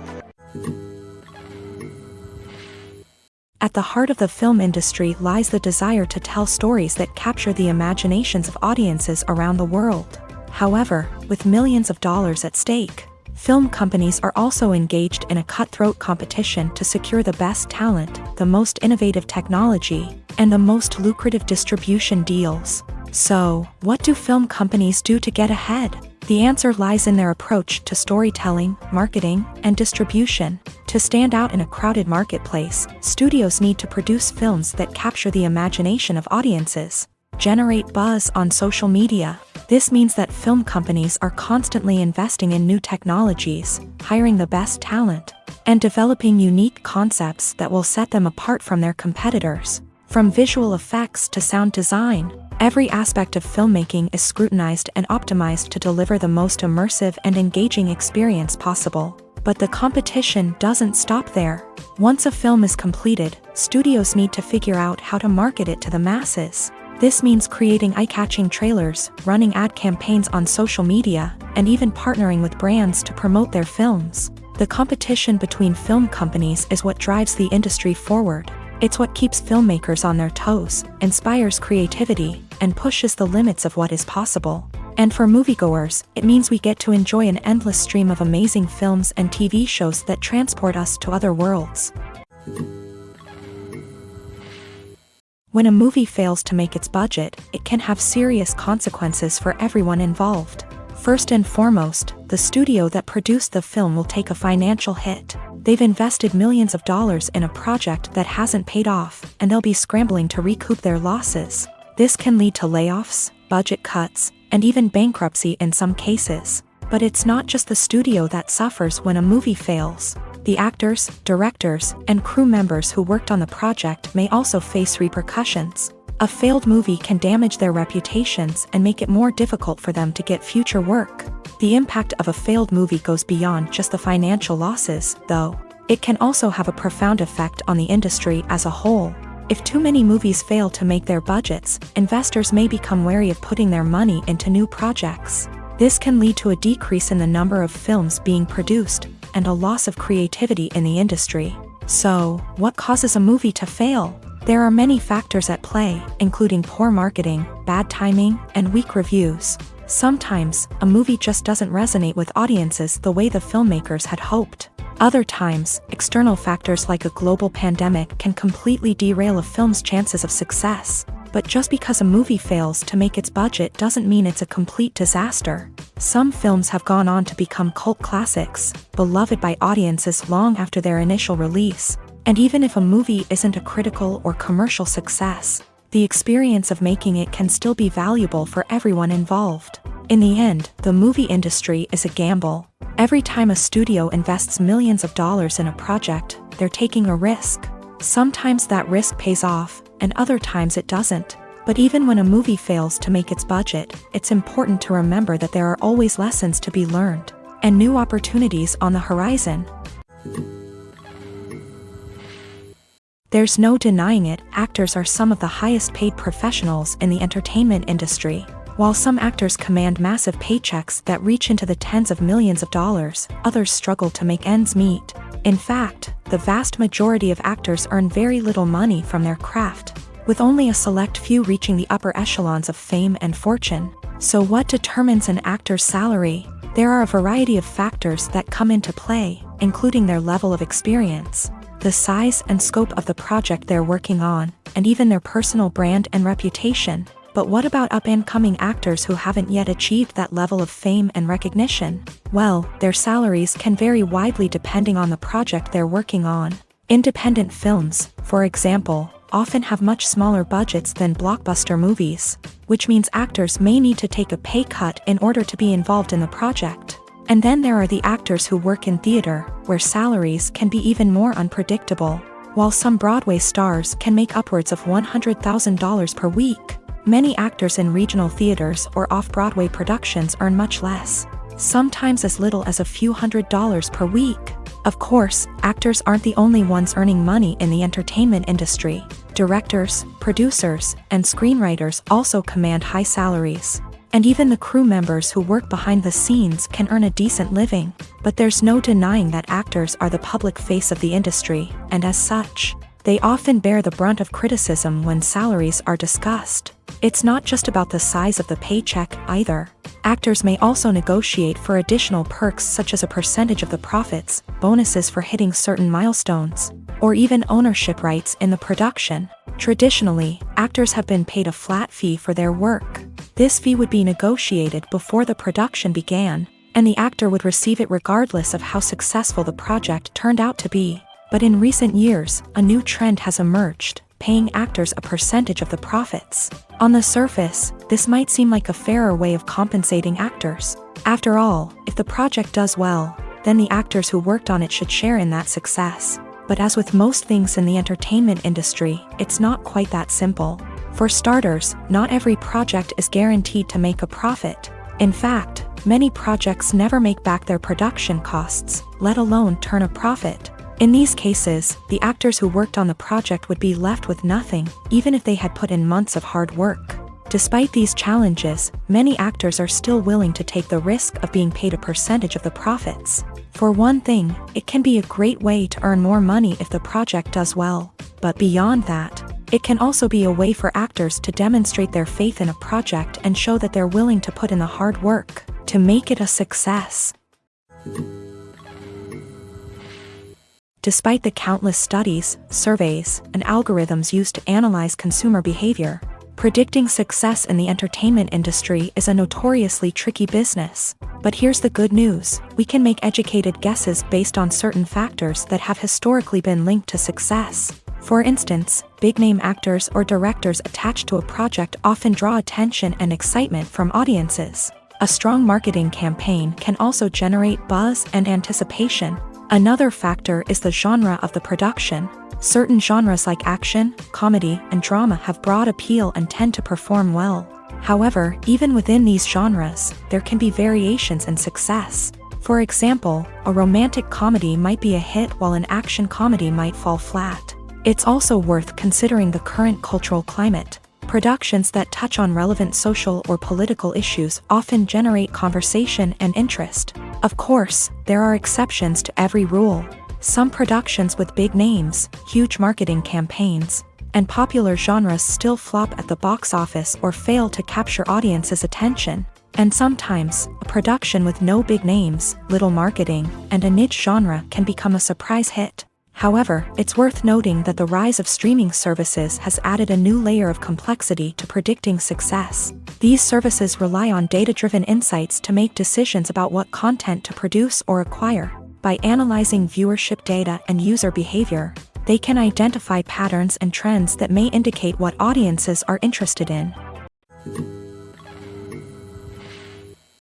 At the heart of the film industry lies the desire to tell stories that capture the imaginations of audiences around the world. However, with millions of dollars at stake, Film companies are also engaged in a cutthroat competition to secure the best talent, the most innovative technology, and the most lucrative distribution deals. So, what do film companies do to get ahead? The answer lies in their approach to storytelling, marketing, and distribution. To stand out in a crowded marketplace, studios need to produce films that capture the imagination of audiences, generate buzz on social media. This means that film companies are constantly investing in new technologies, hiring the best talent, and developing unique concepts that will set them apart from their competitors. From visual effects to sound design, every aspect of filmmaking is scrutinized and optimized to deliver the most immersive and engaging experience possible. But the competition doesn't stop there. Once a film is completed, studios need to figure out how to market it to the masses. This means creating eye-catching trailers, running ad campaigns on social media, and even partnering with brands to promote their films. The competition between film companies is what drives the industry forward. It's what keeps filmmakers on their toes, inspires creativity, and pushes the limits of what is possible. And for moviegoers, it means we get to enjoy an endless stream of amazing films and TV shows that transport us to other worlds. When a movie fails to make its budget, it can have serious consequences for everyone involved. First and foremost, the studio that produced the film will take a financial hit. They've invested millions of dollars in a project that hasn't paid off, and they'll be scrambling to recoup their losses. This can lead to layoffs, budget cuts, and even bankruptcy in some cases. But it's not just the studio that suffers when a movie fails. The actors, directors, and crew members who worked on the project may also face repercussions. A failed movie can damage their reputations and make it more difficult for them to get future work. The impact of a failed movie goes beyond just the financial losses, though. It can also have a profound effect on the industry as a whole. If too many movies fail to make their budgets, investors may become wary of putting their money into new projects. This can lead to a decrease in the number of films being produced, and a loss of creativity in the industry. So, what causes a movie to fail? There are many factors at play, including poor marketing, bad timing, and weak reviews. Sometimes, a movie just doesn't resonate with audiences the way the filmmakers had hoped. Other times, external factors like a global pandemic can completely derail a film's chances of success. But just because a movie fails to make its budget doesn't mean it's a complete disaster. Some films have gone on to become cult classics, beloved by audiences long after their initial release. And even if a movie isn't a critical or commercial success, the experience of making it can still be valuable for everyone involved. In the end, the movie industry is a gamble. Every time a studio invests millions of dollars in a project, they're taking a risk. Sometimes that risk pays off, and other times it doesn't. But even when a movie fails to make its budget, it's important to remember that there are always lessons to be learned, and new opportunities on the horizon. There's no denying it, actors are some of the highest paid professionals in the entertainment industry. While some actors command massive paychecks that reach into the tens of millions of dollars, others struggle to make ends meet. In fact, the vast majority of actors earn very little money from their craft, with only a select few reaching the upper echelons of fame and fortune. So what determines an actor's salary? There are a variety of factors that come into play, including their level of experience, the size and scope of the project they're working on, and even their personal brand and reputation. But what about up-and-coming actors who haven't yet achieved that level of fame and recognition? Well, their salaries can vary widely depending on the project they're working on. Independent films, for example, often have much smaller budgets than blockbuster movies, which means actors may need to take a pay cut in order to be involved in the project. And then there are the actors who work in theater, where salaries can be even more unpredictable. While some Broadway stars can make upwards of $100,000 per week, many actors in regional theaters or off-Broadway productions earn much less, sometimes as little as a few $100s per week. Of course, actors aren't the only ones earning money in the entertainment industry. Directors, producers, and screenwriters also command high salaries. And even the crew members who work behind the scenes can earn a decent living. But there's no denying that actors are the public face of the industry, and as such, They often bear the brunt of criticism when salaries are discussed. It's not just about the size of the paycheck, either. Actors may also negotiate for additional perks such as a percentage of the profits, bonuses for hitting certain milestones, or even ownership rights in the production. Traditionally, actors have been paid a flat fee for their work. This fee would be negotiated before the production began, and the actor would receive it regardless of how successful the project turned out to be. But in recent years, a new trend has emerged, paying actors a percentage of the profits. On the surface, this might seem like a fairer way of compensating actors. After all, if the project does well, then the actors who worked on it should share in that success. But as with most things in the entertainment industry, it's not quite that simple. For starters, not every project is guaranteed to make a profit. In fact, many projects never make back their production costs, let alone turn a profit. In these cases, the actors who worked on the project would be left with nothing, even if they had put in months of hard work. Despite these challenges, many actors are still willing to take the risk of being paid a percentage of the profits. For one thing, it can be a great way to earn more money if the project does well. But beyond that, it can also be a way for actors to demonstrate their faith in a project and show that they're willing to put in the hard work to make it a success. Despite the countless studies, surveys, and algorithms used to analyze consumer behavior, predicting success in the entertainment industry is a notoriously tricky business. But here's the good news: we can make educated guesses based on certain factors that have historically been linked to success. For instance, big-name actors or directors attached to a project often draw attention and excitement from audiences. A strong marketing campaign can also generate buzz and anticipation. Another factor is the genre of the production. Certain genres like action, comedy, and drama have broad appeal and tend to perform well. However, even within these genres, there can be variations in success. For example, a romantic comedy might be a hit while an action comedy might fall flat. It's also worth considering the current cultural climate. Productions that touch on relevant social or political issues often generate conversation and interest. Of course, there are exceptions to every rule. Some productions with big names, huge marketing campaigns, and popular genres still flop at the box office or fail to capture audiences' attention. And sometimes, a production with no big names, little marketing, and a niche genre can become a surprise hit. However, it's worth noting that the rise of streaming services has added a new layer of complexity to predicting success. These services rely on data-driven insights to make decisions about what content to produce or acquire. By analyzing viewership data and user behavior, they can identify patterns and trends that may indicate what audiences are interested in.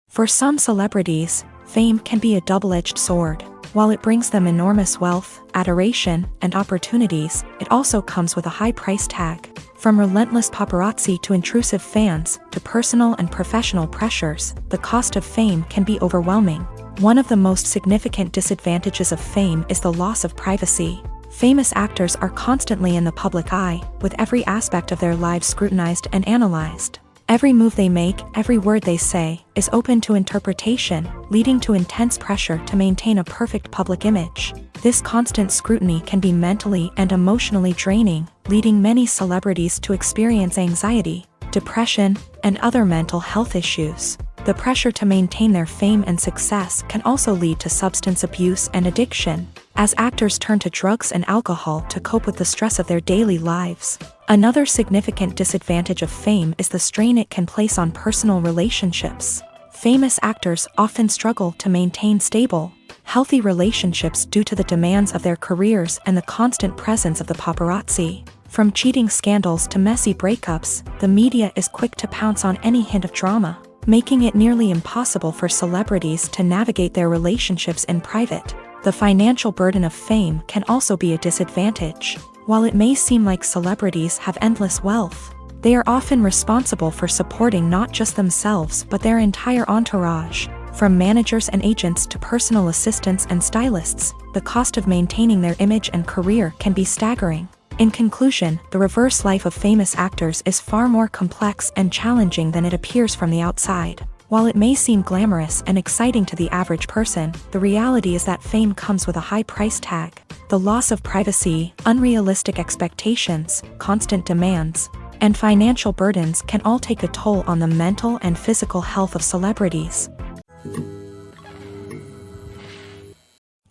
For some celebrities, fame can be a double-edged sword. While it brings them enormous wealth, adoration, and opportunities, it also comes with a high price tag. From relentless paparazzi to intrusive fans, to personal and professional pressures, the cost of fame can be overwhelming. One of the most significant disadvantages of fame is the loss of privacy. Famous actors are constantly in the public eye, with every aspect of their lives scrutinized and analyzed. Every move they make, every word they say, is open to interpretation, leading to intense pressure to maintain a perfect public image. This constant scrutiny can be mentally and emotionally draining, leading many celebrities to experience anxiety, depression, and other mental health issues. The pressure to maintain their fame and success can also lead to substance abuse and addiction, as actors turn to drugs and alcohol to cope with the stress of their daily lives. Another significant disadvantage of fame is the strain it can place on personal relationships. Famous actors often struggle to maintain stable, healthy relationships due to the demands of their careers and the constant presence of the paparazzi. From cheating scandals to messy breakups, the media is quick to pounce on any hint of drama, making it nearly impossible for celebrities to navigate their relationships in private. The financial burden of fame can also be a disadvantage. While it may seem like celebrities have endless wealth, they are often responsible for supporting not just themselves but their entire entourage. From managers and agents to personal assistants and stylists, the cost of maintaining their image and career can be staggering. In conclusion, the reverse life of famous actors is far more complex and challenging than it appears from the outside. While it may seem glamorous and exciting to the average person, the reality is that fame comes with a high price tag. The loss of privacy, unrealistic expectations, constant demands, and financial burdens can all take a toll on the mental and physical health of celebrities.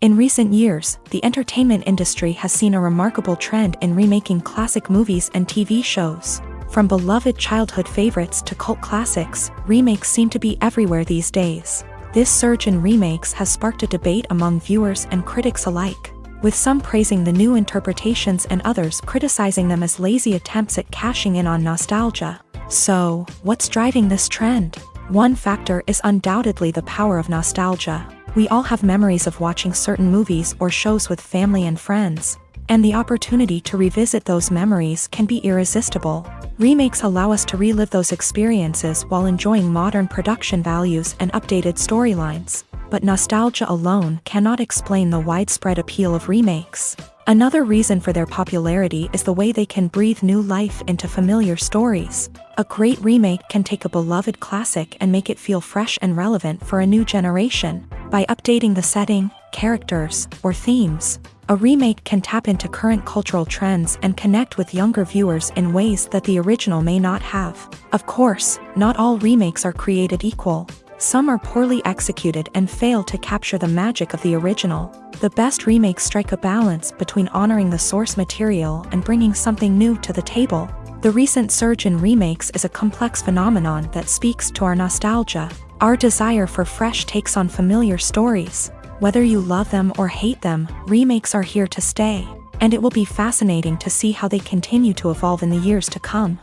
In recent years, the entertainment industry has seen a remarkable trend in remaking classic movies and TV shows. From beloved childhood favorites to cult classics, remakes seem to be everywhere these days. This surge in remakes has sparked a debate among viewers and critics alike, with some praising the new interpretations and others criticizing them as lazy attempts at cashing in on nostalgia. So, what's driving this trend? One factor is undoubtedly the power of nostalgia. We all have memories of watching certain movies or shows with family and friends, and the opportunity to revisit those memories can be irresistible. Remakes allow us to relive those experiences while enjoying modern production values and updated storylines. But nostalgia alone cannot explain the widespread appeal of remakes. Another reason for their popularity is the way they can breathe new life into familiar stories. A great remake can take a beloved classic and make it feel fresh and relevant for a new generation. By updating the setting, characters, or themes, a remake can tap into current cultural trends and connect with younger viewers in ways that the original may not have. Of course, not all remakes are created equal. Some are poorly executed and fail to capture the magic of the original. The best remakes strike a balance between honoring the source material and bringing something new to the table. The recent surge in remakes is a complex phenomenon that speaks to our nostalgia, our desire for fresh takes on familiar stories. Whether you love them or hate them, remakes are here to stay, and it will be fascinating to see how they continue to evolve in the years to come.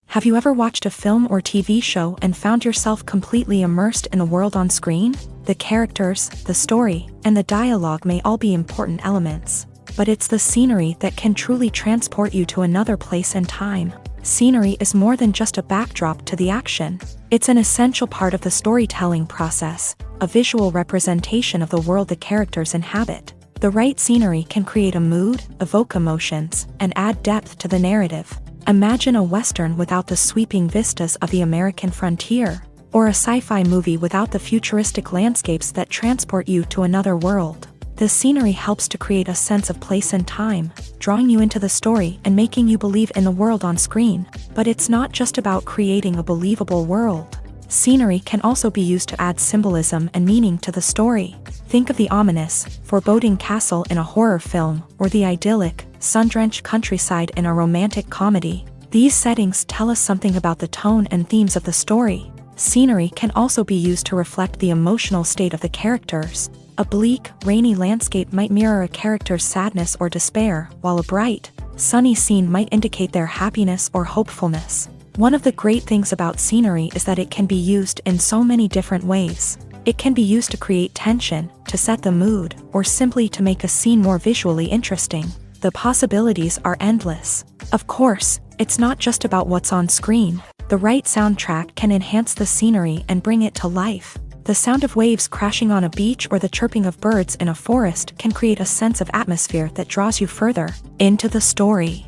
Have you ever watched a film or TV show and found yourself completely immersed in the world on screen? The characters, the story, and the dialogue may all be important elements, but it's the scenery that can truly transport you to another place and time. Scenery is more than just a backdrop to the action. It's an essential part of the storytelling process, a visual representation of the world the characters inhabit. The right scenery can create a mood, evoke emotions, and add depth to the narrative. Imagine a Western without the sweeping vistas of the American frontier, or a sci-fi movie without the futuristic landscapes that transport you to another world. The scenery helps to create a sense of place and time, drawing you into the story and making you believe in the world on screen. But it's not just about creating a believable world. Scenery can also be used to add symbolism and meaning to the story. Think of the ominous, foreboding castle in a horror film, or the idyllic, sun-drenched countryside in a romantic comedy. These settings tell us something about the tone and themes of the story. Scenery can also be used to reflect the emotional state of the characters. A bleak, rainy landscape might mirror a character's sadness or despair, while a bright, sunny scene might indicate their happiness or hopefulness. One of the great things about scenery is that it can be used in so many different ways. It can be used to create tension, to set the mood, or simply to make a scene more visually interesting. The possibilities are endless. Of course, it's not just about what's on screen. The right soundtrack can enhance the scenery and bring it to life. The sound of waves crashing on a beach or the chirping of birds in a forest can create a sense of atmosphere that draws you further into the story.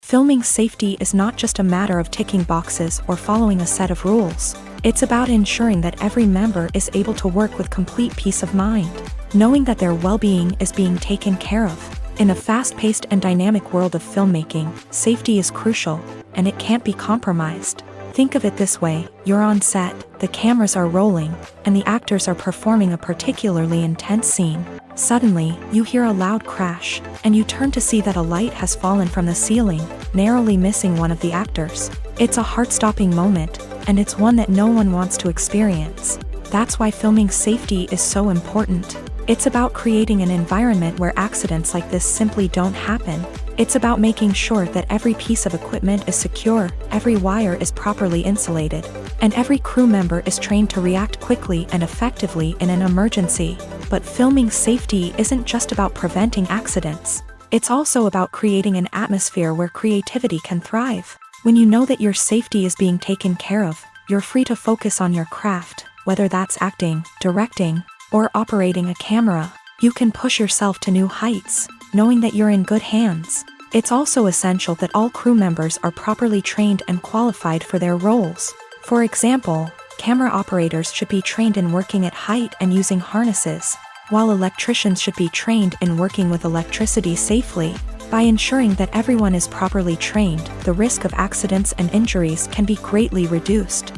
Filming safety is not just a matter of ticking boxes or following a set of rules. It's about ensuring that every member is able to work with complete peace of mind, knowing that their well-being is being taken care of. In a fast-paced and dynamic world of filmmaking, safety is crucial, and it can't be compromised. Think of it this way: you're on set, the cameras are rolling, and the actors are performing a particularly intense scene. Suddenly, you hear a loud crash, and you turn to see that a light has fallen from the ceiling, narrowly missing one of the actors. It's a heart-stopping moment, and it's one that no one wants to experience. That's why filming safety is so important. It's about creating an environment where accidents like this simply don't happen. It's about making sure that every piece of equipment is secure, every wire is properly insulated, and every crew member is trained to react quickly and effectively in an emergency. But filming safety isn't just about preventing accidents. It's also about creating an atmosphere where creativity can thrive. When you know that your safety is being taken care of, you're free to focus on your craft, whether that's acting, directing, or operating a camera. You can push yourself to new heights, knowing that you're in good hands. It's also essential that all crew members are properly trained and qualified for their roles. For example, camera operators should be trained in working at height and using harnesses, while electricians should be trained in working with electricity safely. By ensuring that everyone is properly trained, the risk of accidents and injuries can be greatly reduced.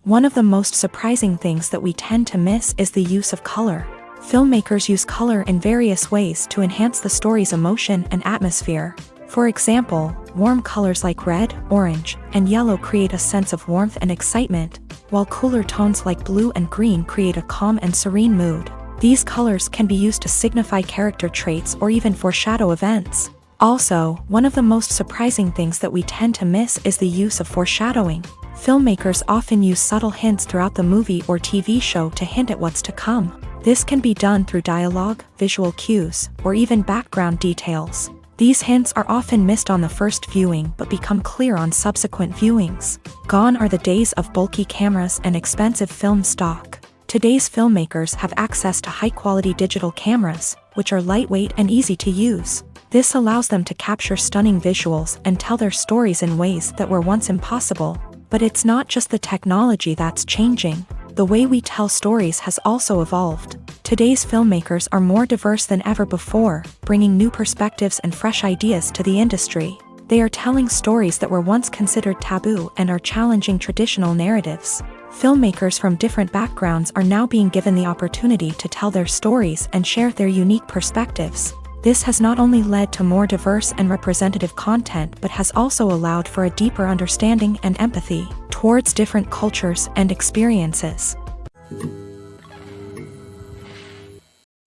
One of the most surprising things that we tend to miss is the use of color. Filmmakers use color in various ways to enhance the story's emotion and atmosphere. For example, warm colors like red, orange, and yellow create a sense of warmth and excitement, while cooler tones like blue and green create a calm and serene mood. These colors can be used to signify character traits or even foreshadow events. Also, one of the most surprising things that we tend to miss is the use of foreshadowing. Filmmakers often use subtle hints throughout the movie or TV show to hint at what's to come. This can be done through dialogue, visual cues, or even background details. These hints are often missed on the first viewing but become clear on subsequent viewings. Gone are the days of bulky cameras and expensive film stock. Today's filmmakers have access to high-quality digital cameras, which are lightweight and easy to use. This allows them to capture stunning visuals and tell their stories in ways that were once impossible. But it's not just the technology that's changing. The way we tell stories has also evolved. Today's filmmakers are more diverse than ever before, bringing new perspectives and fresh ideas to the industry. They are telling stories that were once considered taboo and are challenging traditional narratives. Filmmakers from different backgrounds are now being given the opportunity to tell their stories and share their unique perspectives. This has not only led to more diverse and representative content but has also allowed for a deeper understanding and empathy towards different cultures and experiences.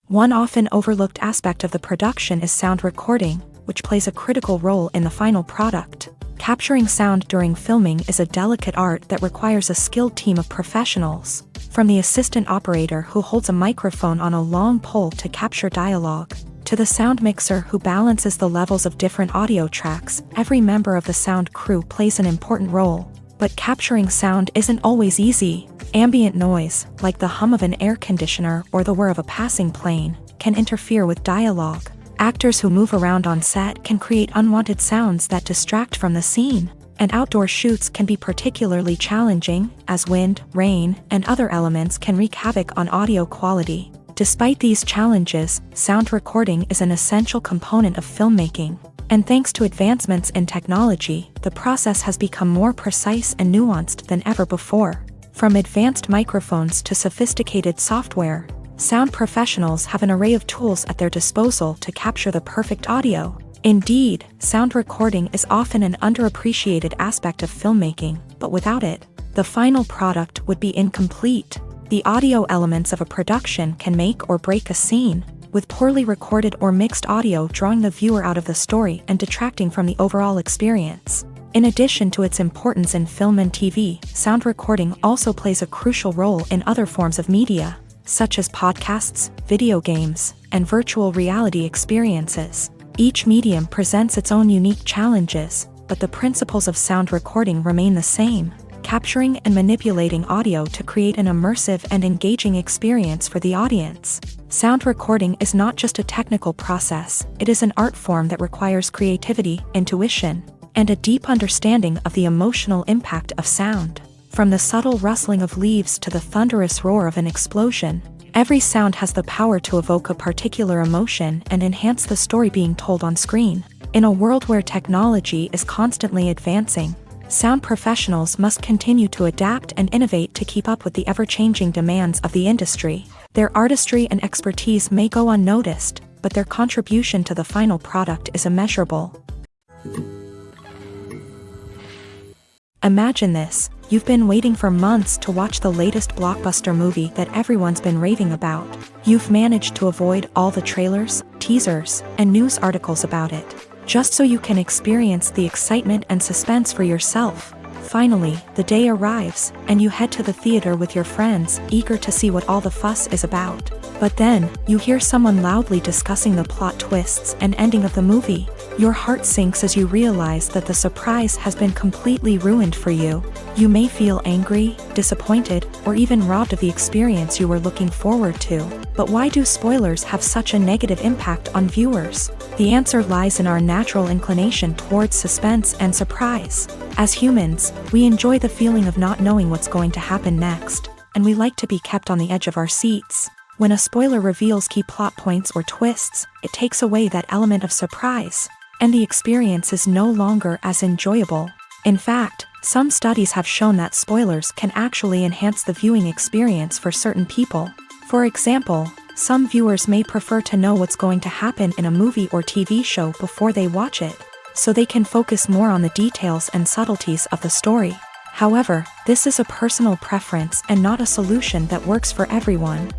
One often overlooked aspect of the production is sound recording, which plays a critical role in the final product. Capturing sound during filming is a delicate art that requires a skilled team of professionals. From the assistant operator who holds a microphone on a long pole to capture dialogue, to the sound mixer who balances the levels of different audio tracks, every member of the sound crew plays an important role. But capturing sound isn't always easy. Ambient noise, like the hum of an air conditioner or the whir of a passing plane, can interfere with dialogue. Actors who move around on set can create unwanted sounds that distract from the scene. And outdoor shoots can be particularly challenging, as wind, rain, and other elements can wreak havoc on audio quality. Despite these challenges, sound recording is an essential component of filmmaking. And thanks to advancements in technology, the process has become more precise and nuanced than ever before. From advanced microphones to sophisticated software, sound professionals have an array of tools at their disposal to capture the perfect audio. Indeed, sound recording is often an underappreciated aspect of filmmaking, but without it, the final product would be incomplete. The audio elements of a production can make or break a scene, with poorly recorded or mixed audio drawing the viewer out of the story and detracting from the overall experience. In addition to its importance in film and TV, sound recording also plays a crucial role in other forms of media, such as podcasts, video games, and virtual reality experiences. Each medium presents its own unique challenges, but the principles of sound recording remain the same: capturing and manipulating audio to create an immersive and engaging experience for the audience. Sound recording is not just a technical process, it is an art form that requires creativity, intuition, and a deep understanding of the emotional impact of sound. From the subtle rustling of leaves to the thunderous roar of an explosion, every sound has the power to evoke a particular emotion and enhance the story being told on screen. In a world where technology is constantly advancing, sound professionals must continue to adapt and innovate to keep up with the ever-changing demands of the industry. Their artistry and expertise may go unnoticed, but their contribution to the final product is immeasurable. Imagine this: you've been waiting for months to watch the latest blockbuster movie that everyone's been raving about. You've managed to avoid all the trailers, teasers, and news articles about it, just so you can experience the excitement and suspense for yourself. Finally, the day arrives, and you head to the theater with your friends, eager to see what all the fuss is about. But then, you hear someone loudly discussing the plot twists and ending of the movie. Your heart sinks as you realize that the surprise has been completely ruined for you. You may feel angry, disappointed, or even robbed of the experience you were looking forward to. But why do spoilers have such a negative impact on viewers? The answer lies in our natural inclination towards suspense and surprise. As humans, we enjoy the feeling of not knowing what's going to happen next, and we like to be kept on the edge of our seats. When a spoiler reveals key plot points or twists, it takes away that element of surprise, and the experience is no longer as enjoyable. In fact, some studies have shown that spoilers can actually enhance the viewing experience for certain people. For example, some viewers may prefer to know what's going to happen in a movie or TV show before they watch it, so they can focus more on the details and subtleties of the story. However, this is a personal preference and not a solution that works for everyone.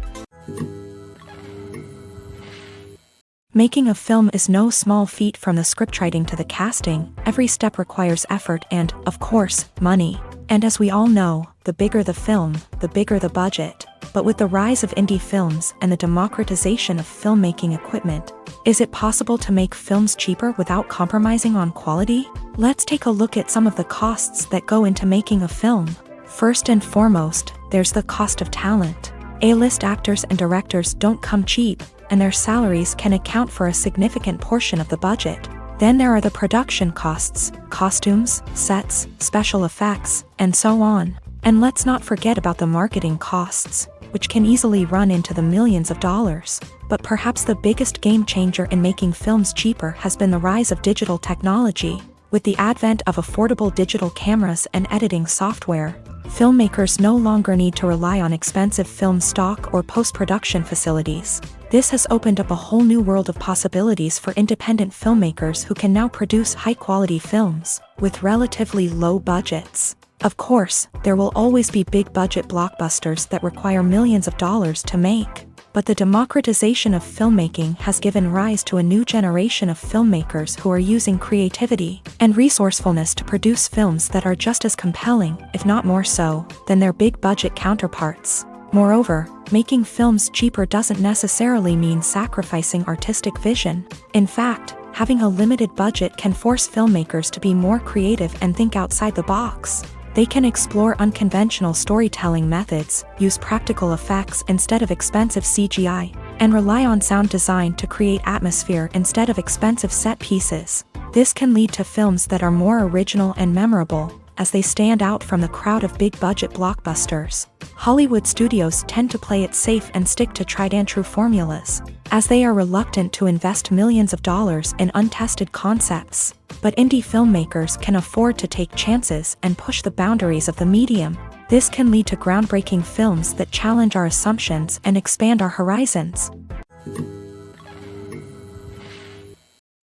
Making a film is no small feat. From the scriptwriting to the casting, every step requires effort and, of course, money. And as we all know, the bigger the film, the bigger the budget. But with the rise of indie films and the democratization of filmmaking equipment, is it possible to make films cheaper without compromising on quality? Let's take a look at some of the costs that go into making a film. First and foremost, there's the cost of talent. A-list actors and directors don't come cheap, and their salaries can account for a significant portion of the budget. Then there are the production costs, costumes, sets, special effects, and so on. And let's not forget about the marketing costs, which can easily run into the millions of dollars. But perhaps the biggest game changer in making films cheaper has been the rise of digital technology. With the advent of affordable digital cameras and editing software, filmmakers no longer need to rely on expensive film stock or post-production facilities. This has opened up a whole new world of possibilities for independent filmmakers who can now produce high-quality films with relatively low budgets. Of course, there will always be big-budget blockbusters that require millions of dollars to make. But the democratization of filmmaking has given rise to a new generation of filmmakers who are using creativity and resourcefulness to produce films that are just as compelling, if not more so, than their big-budget counterparts. Moreover, making films cheaper doesn't necessarily mean sacrificing artistic vision. In fact, having a limited budget can force filmmakers to be more creative and think outside the box. They can explore unconventional storytelling methods, use practical effects instead of expensive CGI, and rely on sound design to create atmosphere instead of expensive set pieces. This can lead to films that are more original and memorable, as they stand out from the crowd of big-budget blockbusters. Hollywood studios tend to play it safe and stick to tried-and-true formulas, as they are reluctant to invest millions of dollars in untested concepts. But indie filmmakers can afford to take chances and push the boundaries of the medium. This can lead to groundbreaking films that challenge our assumptions and expand our horizons.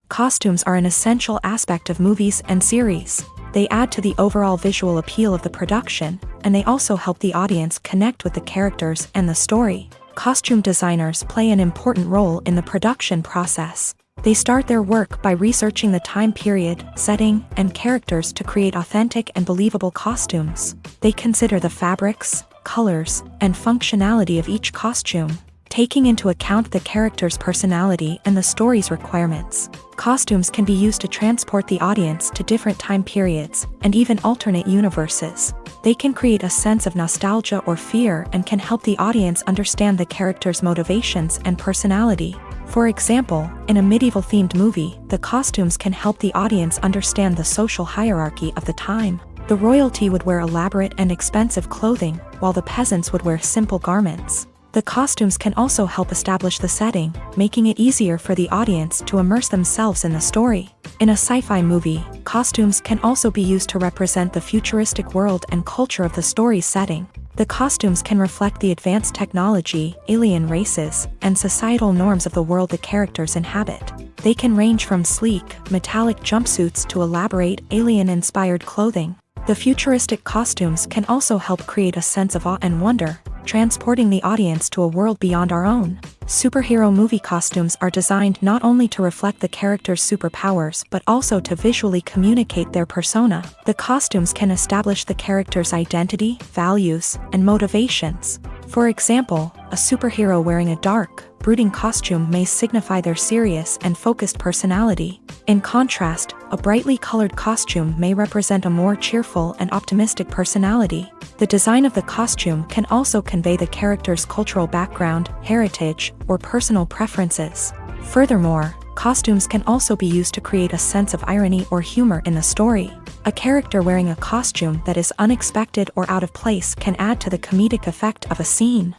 Costumes are an essential aspect of movies and series. They add to the overall visual appeal of the production, and they also help the audience connect with the characters and the story. Costume designers play an important role in the production process. They start their work by researching the time period, setting, and characters to create authentic and believable costumes. They consider the fabrics, colors, and functionality of each costume, taking into account the character's personality and the story's requirements. Costumes can be used to transport the audience to different time periods and even alternate universes. They can create a sense of nostalgia or fear and can help the audience understand the character's motivations and personality. For example, in a medieval-themed movie, the costumes can help the audience understand the social hierarchy of the time. The royalty would wear elaborate and expensive clothing, while the peasants would wear simple garments. The costumes can also help establish the setting, making it easier for the audience to immerse themselves in the story. In a sci-fi movie, costumes can also be used to represent the futuristic world and culture of the story's setting. The costumes can reflect the advanced technology, alien races, and societal norms of the world the characters inhabit. They can range from sleek, metallic jumpsuits to elaborate, alien-inspired clothing. The futuristic costumes can also help create a sense of awe and wonder, transporting the audience to a world beyond our own. Superhero movie costumes are designed not only to reflect the character's superpowers but also to visually communicate their persona. The costumes can establish the character's identity, values, and motivations. For example, a superhero wearing a dark, brooding costume may signify their serious and focused personality. In contrast, a brightly colored costume may represent a more cheerful and optimistic personality. The design of the costume can also convey the character's cultural background, heritage, or personal preferences. Furthermore, costumes can also be used to create a sense of irony or humor in the story. A character wearing a costume that is unexpected or out of place can add to the comedic effect of a scene.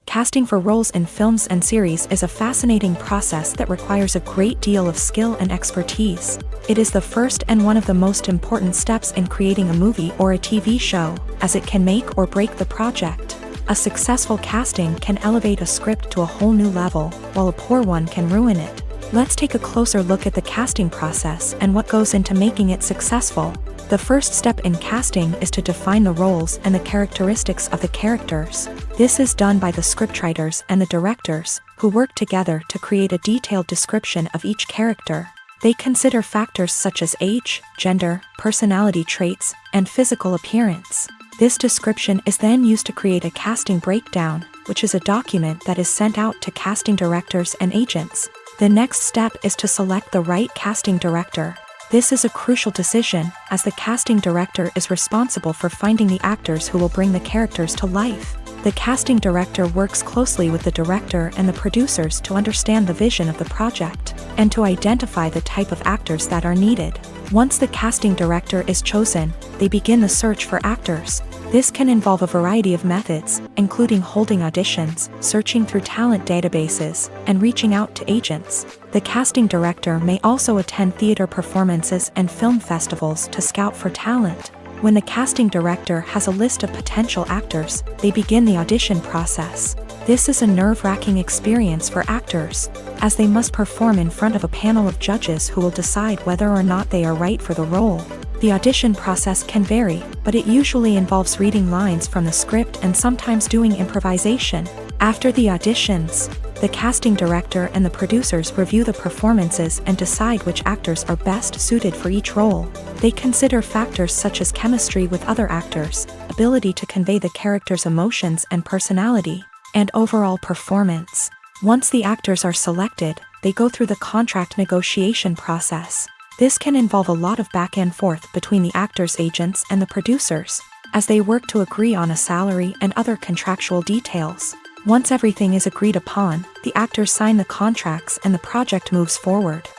Casting for roles in films and series is a fascinating process that requires a great deal of skill and expertise. It is the first and one of the most important steps in creating a movie or a TV show, as it can make or break the project. A successful casting can elevate a script to a whole new level, while a poor one can ruin it. Let's take a closer look at the casting process and what goes into making it successful. The first step in casting is to define the roles and the characteristics of the characters. This is done by the scriptwriters and the directors, who work together to create a detailed description of each character. They consider factors such as age, gender, personality traits, and physical appearance. This description is then used to create a casting breakdown, which is a document that is sent out to casting directors and agents. The next step is to select the right casting director. This is a crucial decision, as the casting director is responsible for finding the actors who will bring the characters to life. The casting director works closely with the director and the producers to understand the vision of the project, and to identify the type of actors that are needed. Once the casting director is chosen, they begin the search for actors. This can involve a variety of methods, including holding auditions, searching through talent databases, and reaching out to agents. The casting director may also attend theater performances and film festivals to scout for talent. When the casting director has a list of potential actors, they begin the audition process. This is a nerve-wracking experience for actors, as they must perform in front of a panel of judges who will decide whether or not they are right for the role. The audition process can vary, but it usually involves reading lines from the script and sometimes doing improvisation. After the auditions, the casting director and the producers review the performances and decide which actors are best suited for each role. They consider factors such as chemistry with other actors, ability to convey the character's emotions and personality, and overall performance. Once the actors are selected, they go through the contract negotiation process. This can involve a lot of back and forth between the actors' agents and the producers, as they work to agree on a salary and other contractual details. Once everything is agreed upon, the actors sign the contracts and the project moves forward.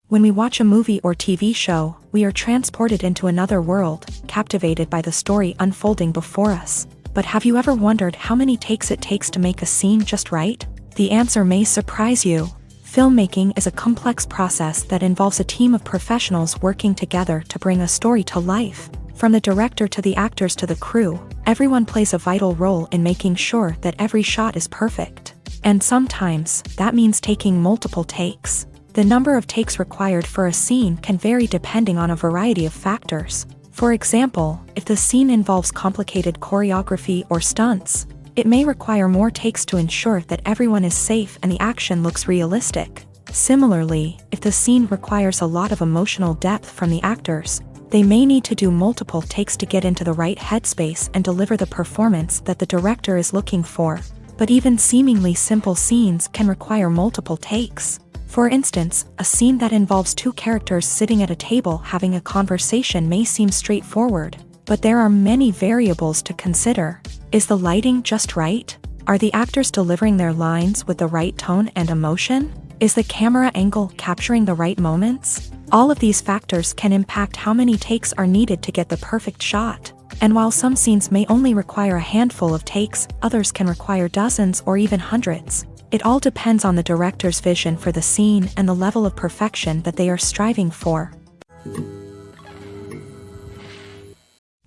When we watch a movie or TV show, we are transported into another world, captivated by the story unfolding before us. But have you ever wondered how many takes it takes to make a scene just right? The answer may surprise you. Filmmaking is a complex process that involves a team of professionals working together to bring a story to life. From the director to the actors to the crew, everyone plays a vital role in making sure that every shot is perfect. And sometimes, that means taking multiple takes. The number of takes required for a scene can vary depending on a variety of factors. For example, if the scene involves complicated choreography or stunts, it may require more takes to ensure that everyone is safe and the action looks realistic. Similarly, if the scene requires a lot of emotional depth from the actors, they may need to do multiple takes to get into the right headspace and deliver the performance that the director is looking for. But even seemingly simple scenes can require multiple takes. For instance, a scene that involves two characters sitting at a table having a conversation may seem straightforward, but there are many variables to consider. Is the lighting just right? Are the actors delivering their lines with the right tone and emotion? Is the camera angle capturing the right moments? All of these factors can impact how many takes are needed to get the perfect shot. And while some scenes may only require a handful of takes, others can require dozens or even hundreds. It all depends on the director's vision for the scene and the level of perfection that they are striving for.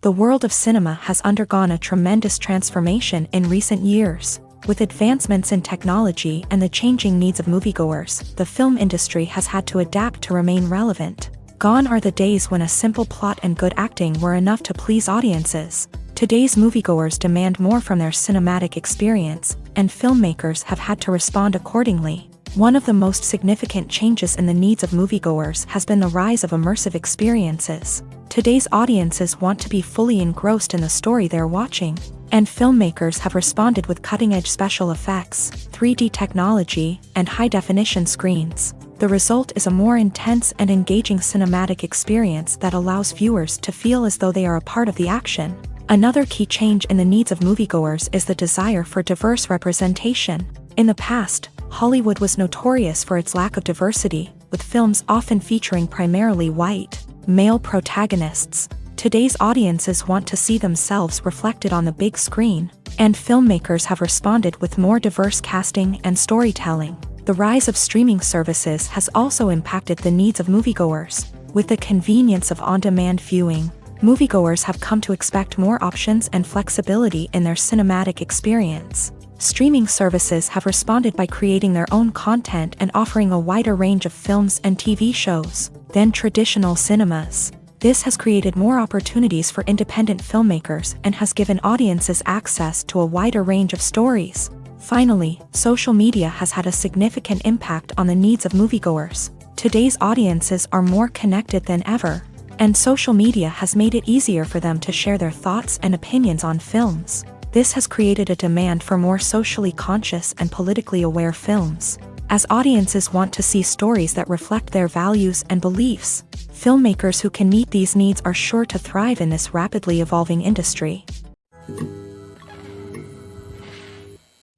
The world of cinema has undergone a tremendous transformation in recent years. With advancements in technology and the changing needs of moviegoers, the film industry has had to adapt to remain relevant. Gone are the days when a simple plot and good acting were enough to please audiences. Today's moviegoers demand more from their cinematic experience, and filmmakers have had to respond accordingly. One of the most significant changes in the needs of moviegoers has been the rise of immersive experiences. Today's audiences want to be fully engrossed in the story they're watching, and filmmakers have responded with cutting-edge special effects, 3D technology, and high-definition screens. The result is a more intense and engaging cinematic experience that allows viewers to feel as though they are a part of the action. Another key change in the needs of moviegoers is the desire for diverse representation. In the past, Hollywood was notorious for its lack of diversity, with films often featuring primarily white, male protagonists. Today's audiences want to see themselves reflected on the big screen, and filmmakers have responded with more diverse casting and storytelling. The rise of streaming services has also impacted the needs of moviegoers. With the convenience of on-demand viewing, moviegoers have come to expect more options and flexibility in their cinematic experience. Streaming services have responded by creating their own content and offering a wider range of films and TV shows than traditional cinemas. This has created more opportunities for independent filmmakers and has given audiences access to a wider range of stories. Finally, social media has had a significant impact on the needs of moviegoers. Today's audiences are more connected than ever, and social media has made it easier for them to share their thoughts and opinions on films. This has created a demand for more socially conscious and politically aware films. As audiences want to see stories that reflect their values and beliefs, filmmakers who can meet these needs are sure to thrive in this rapidly evolving industry.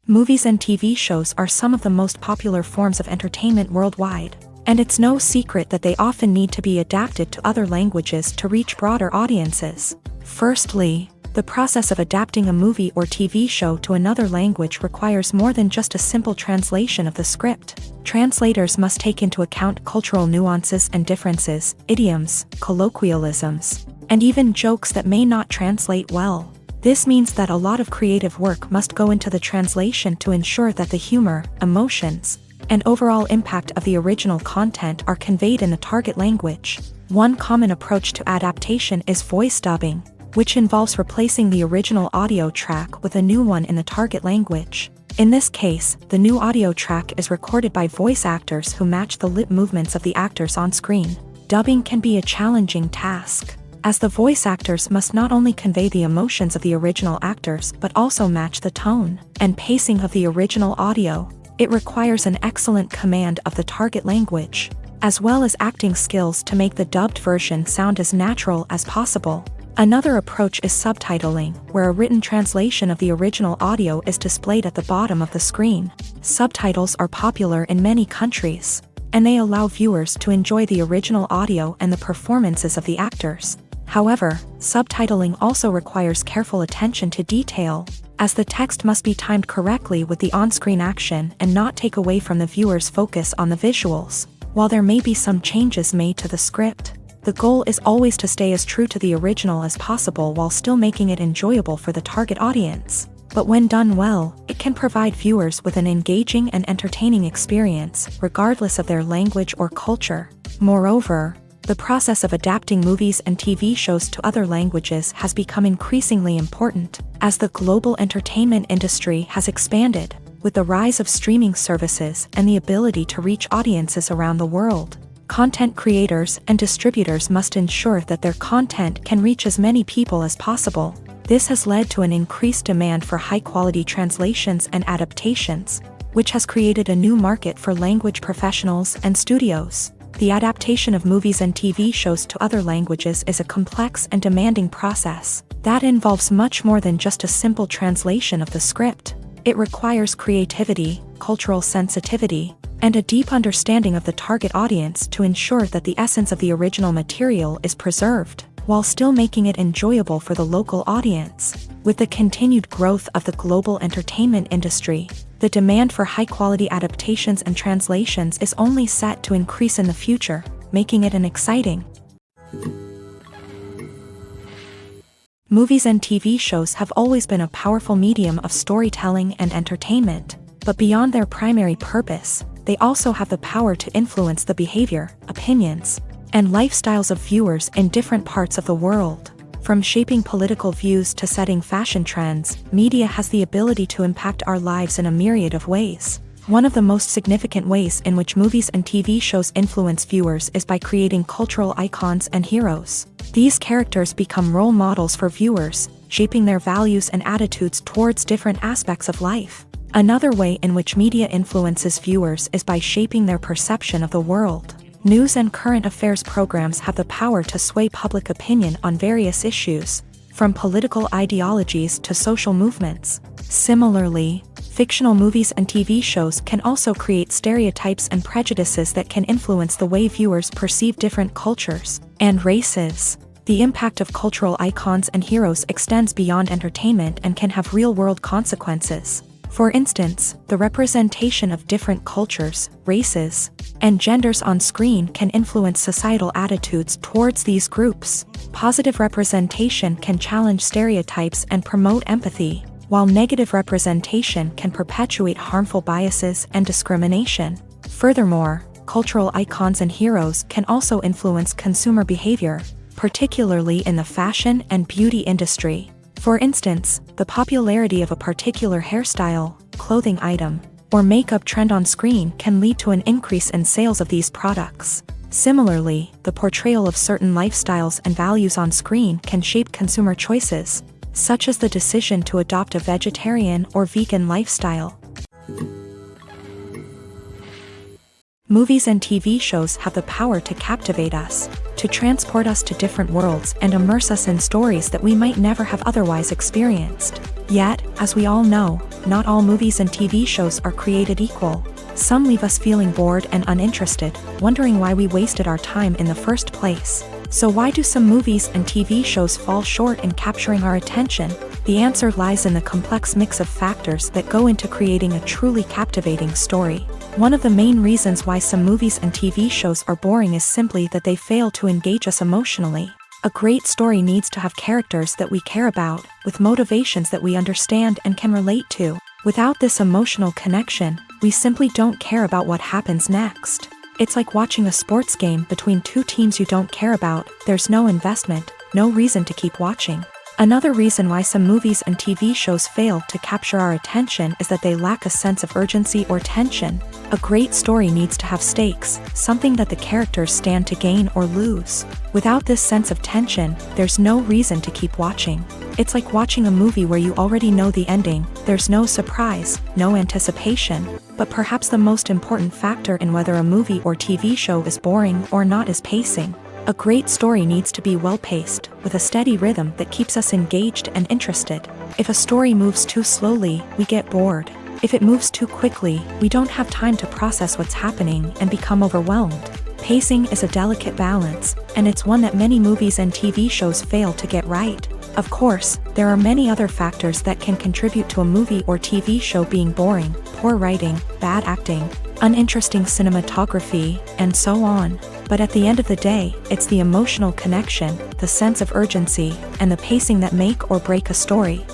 Movies and TV shows are some of the most popular forms of entertainment worldwide, and it's no secret that they often need to be adapted to other languages to reach broader audiences. Firstly, the process of adapting a movie or TV show to another language requires more than just a simple translation of the script. Translators must take into account cultural nuances and differences, idioms, colloquialisms, and even jokes that may not translate well. This means that a lot of creative work must go into the translation to ensure that the humor, emotions, and overall impact of the original content are conveyed in the target language. One common approach to adaptation is voice dubbing, which involves replacing the original audio track with a new one in the target language. In this case, the new audio track is recorded by voice actors who match the lip movements of the actors on screen. Dubbing can be a challenging task, as the voice actors must not only convey the emotions of the original actors but also match the tone and pacing of the original audio. It requires an excellent command of the target language, as well as acting skills to make the dubbed version sound as natural as possible. Another approach is subtitling, where a written translation of the original audio is displayed at the bottom of the screen. Subtitles are popular in many countries, and they allow viewers to enjoy the original audio and the performances of the actors. However, subtitling also requires careful attention to detail, as the text must be timed correctly with the on-screen action and not take away from the viewer's focus on the visuals. While there may be some changes made to the script, the goal is always to stay as true to the original as possible while still making it enjoyable for the target audience. But when done well, it can provide viewers with an engaging and entertaining experience, regardless of their language or culture. Moreover, the process of adapting movies and TV shows to other languages has become increasingly important, as the global entertainment industry has expanded, with the rise of streaming services and the ability to reach audiences around the world. Content creators and distributors must ensure that their content can reach as many people as possible. This has led to an increased demand for high-quality translations and adaptations, which has created a new market for language professionals and studios. The adaptation of movies and TV shows to other languages is a complex and demanding process that involves much more than just a simple translation of the script. It requires creativity, cultural sensitivity, and a deep understanding of the target audience to ensure that the essence of the original material is preserved, while still making it enjoyable for the local audience. With the continued growth of the global entertainment industry, the demand for high-quality adaptations and translations is only set to increase in the future, making it an exciting. Movies and TV shows have always been a powerful medium of storytelling and entertainment, but beyond their primary purpose, they also have the power to influence the behavior, opinions, and lifestyles of viewers in different parts of the world. From shaping political views to setting fashion trends, media has the ability to impact our lives in a myriad of ways. One of the most significant ways in which movies and TV shows influence viewers is by creating cultural icons and heroes. These characters become role models for viewers, shaping their values and attitudes towards different aspects of life. Another way in which media influences viewers is by shaping their perception of the world. News and current affairs programs have the power to sway public opinion on various issues, from political ideologies to social movements. Similarly, fictional movies and TV shows can also create stereotypes and prejudices that can influence the way viewers perceive different cultures and races. The impact of cultural icons and heroes extends beyond entertainment and can have real-world consequences. For instance, the representation of different cultures, races, and genders on screen can influence societal attitudes towards these groups. Positive representation can challenge stereotypes and promote empathy, while negative representation can perpetuate harmful biases and discrimination. Furthermore, cultural icons and heroes can also influence consumer behavior, particularly in the fashion and beauty industry. For instance, the popularity of a particular hairstyle, clothing item, or makeup trend on screen can lead to an increase in sales of these products. Similarly, the portrayal of certain lifestyles and values on screen can shape consumer choices, such as the decision to adopt a vegetarian or vegan lifestyle. Movies and TV shows have the power to captivate us, to transport us to different worlds and immerse us in stories that we might never have otherwise experienced. Yet, as we all know, not all movies and TV shows are created equal. Some leave us feeling bored and uninterested, wondering why we wasted our time in the first place. So why do some movies and TV shows fall short in capturing our attention? The answer lies in the complex mix of factors that go into creating a truly captivating story. One of the main reasons why some movies and TV shows are boring is simply that they fail to engage us emotionally. A great story needs to have characters that we care about, with motivations that we understand and can relate to. Without this emotional connection, we simply don't care about what happens next. It's like watching a sports game between two teams you don't care about. There's no investment, no reason to keep watching. Another reason why some movies and TV shows fail to capture our attention is that they lack a sense of urgency or tension. A great story needs to have stakes, something that the characters stand to gain or lose. Without this sense of tension, there's no reason to keep watching. It's like watching a movie where you already know the ending. There's no surprise, no anticipation. But perhaps the most important factor in whether a movie or TV show is boring or not is pacing. A great story needs to be well-paced, with a steady rhythm that keeps us engaged and interested. If a story moves too slowly, we get bored. If it moves too quickly, we don't have time to process what's happening and become overwhelmed. Pacing is a delicate balance, and it's one that many movies and TV shows fail to get right. Of course, there are many other factors that can contribute to a movie or TV show being boring: poor writing, bad acting, uninteresting cinematography, and so on. But at the end of the day, it's the emotional connection, the sense of urgency, and the pacing that make or break a story.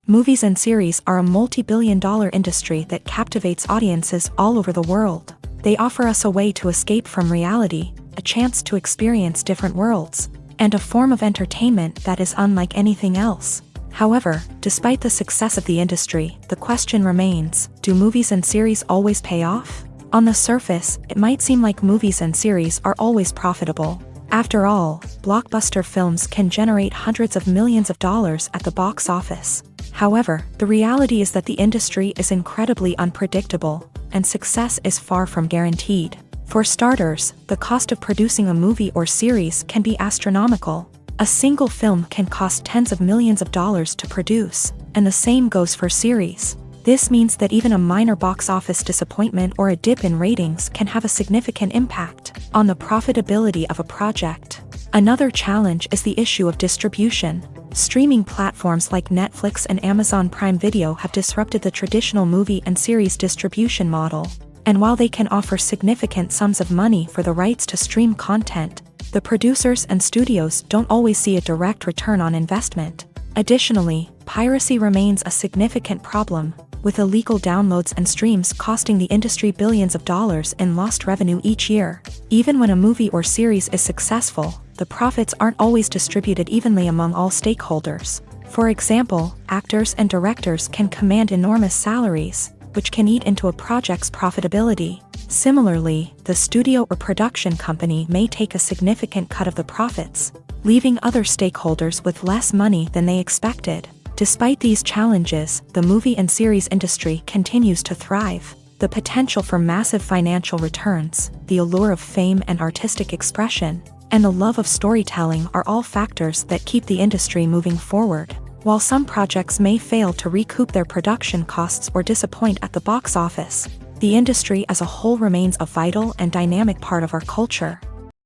Movies and series are a multi-billion-dollar industry that captivates audiences all over the world. They offer us a way to escape from reality, a chance to experience different worlds, and a form of entertainment that is unlike anything else. However, despite the success of the industry, the question remains, do movies and series always pay off? On the surface, it might seem like movies and series are always profitable. After all, blockbuster films can generate hundreds of millions of dollars at the box office. However, the reality is that the industry is incredibly unpredictable, and success is far from guaranteed. For starters, the cost of producing a movie or series can be astronomical. A single film can cost tens of millions of dollars to produce, and the same goes for series. This means that even a minor box office disappointment or a dip in ratings can have a significant impact on the profitability of a project. Another challenge is the issue of distribution. Streaming platforms like Netflix and Amazon Prime Video have disrupted the traditional movie and series distribution model. And while they can offer significant sums of money for the rights to stream content, the producers and studios don't always see a direct return on investment. Additionally, piracy remains a significant problem, with illegal downloads and streams costing the industry billions of dollars in lost revenue each year. Even when a movie or series is successful, the profits aren't always distributed evenly among all stakeholders. For example, actors and directors can command enormous salaries, which can eat into a project's profitability. Similarly, the studio or production company may take a significant cut of the profits, leaving other stakeholders with less money than they expected. Despite these challenges, the movie and series industry continues to thrive. The potential for massive financial returns, the allure of fame and artistic expression, and the love of storytelling are all factors that keep the industry moving forward. While some projects may fail to recoup their production costs or disappoint at the box office, the industry as a whole remains a vital and dynamic part of our culture.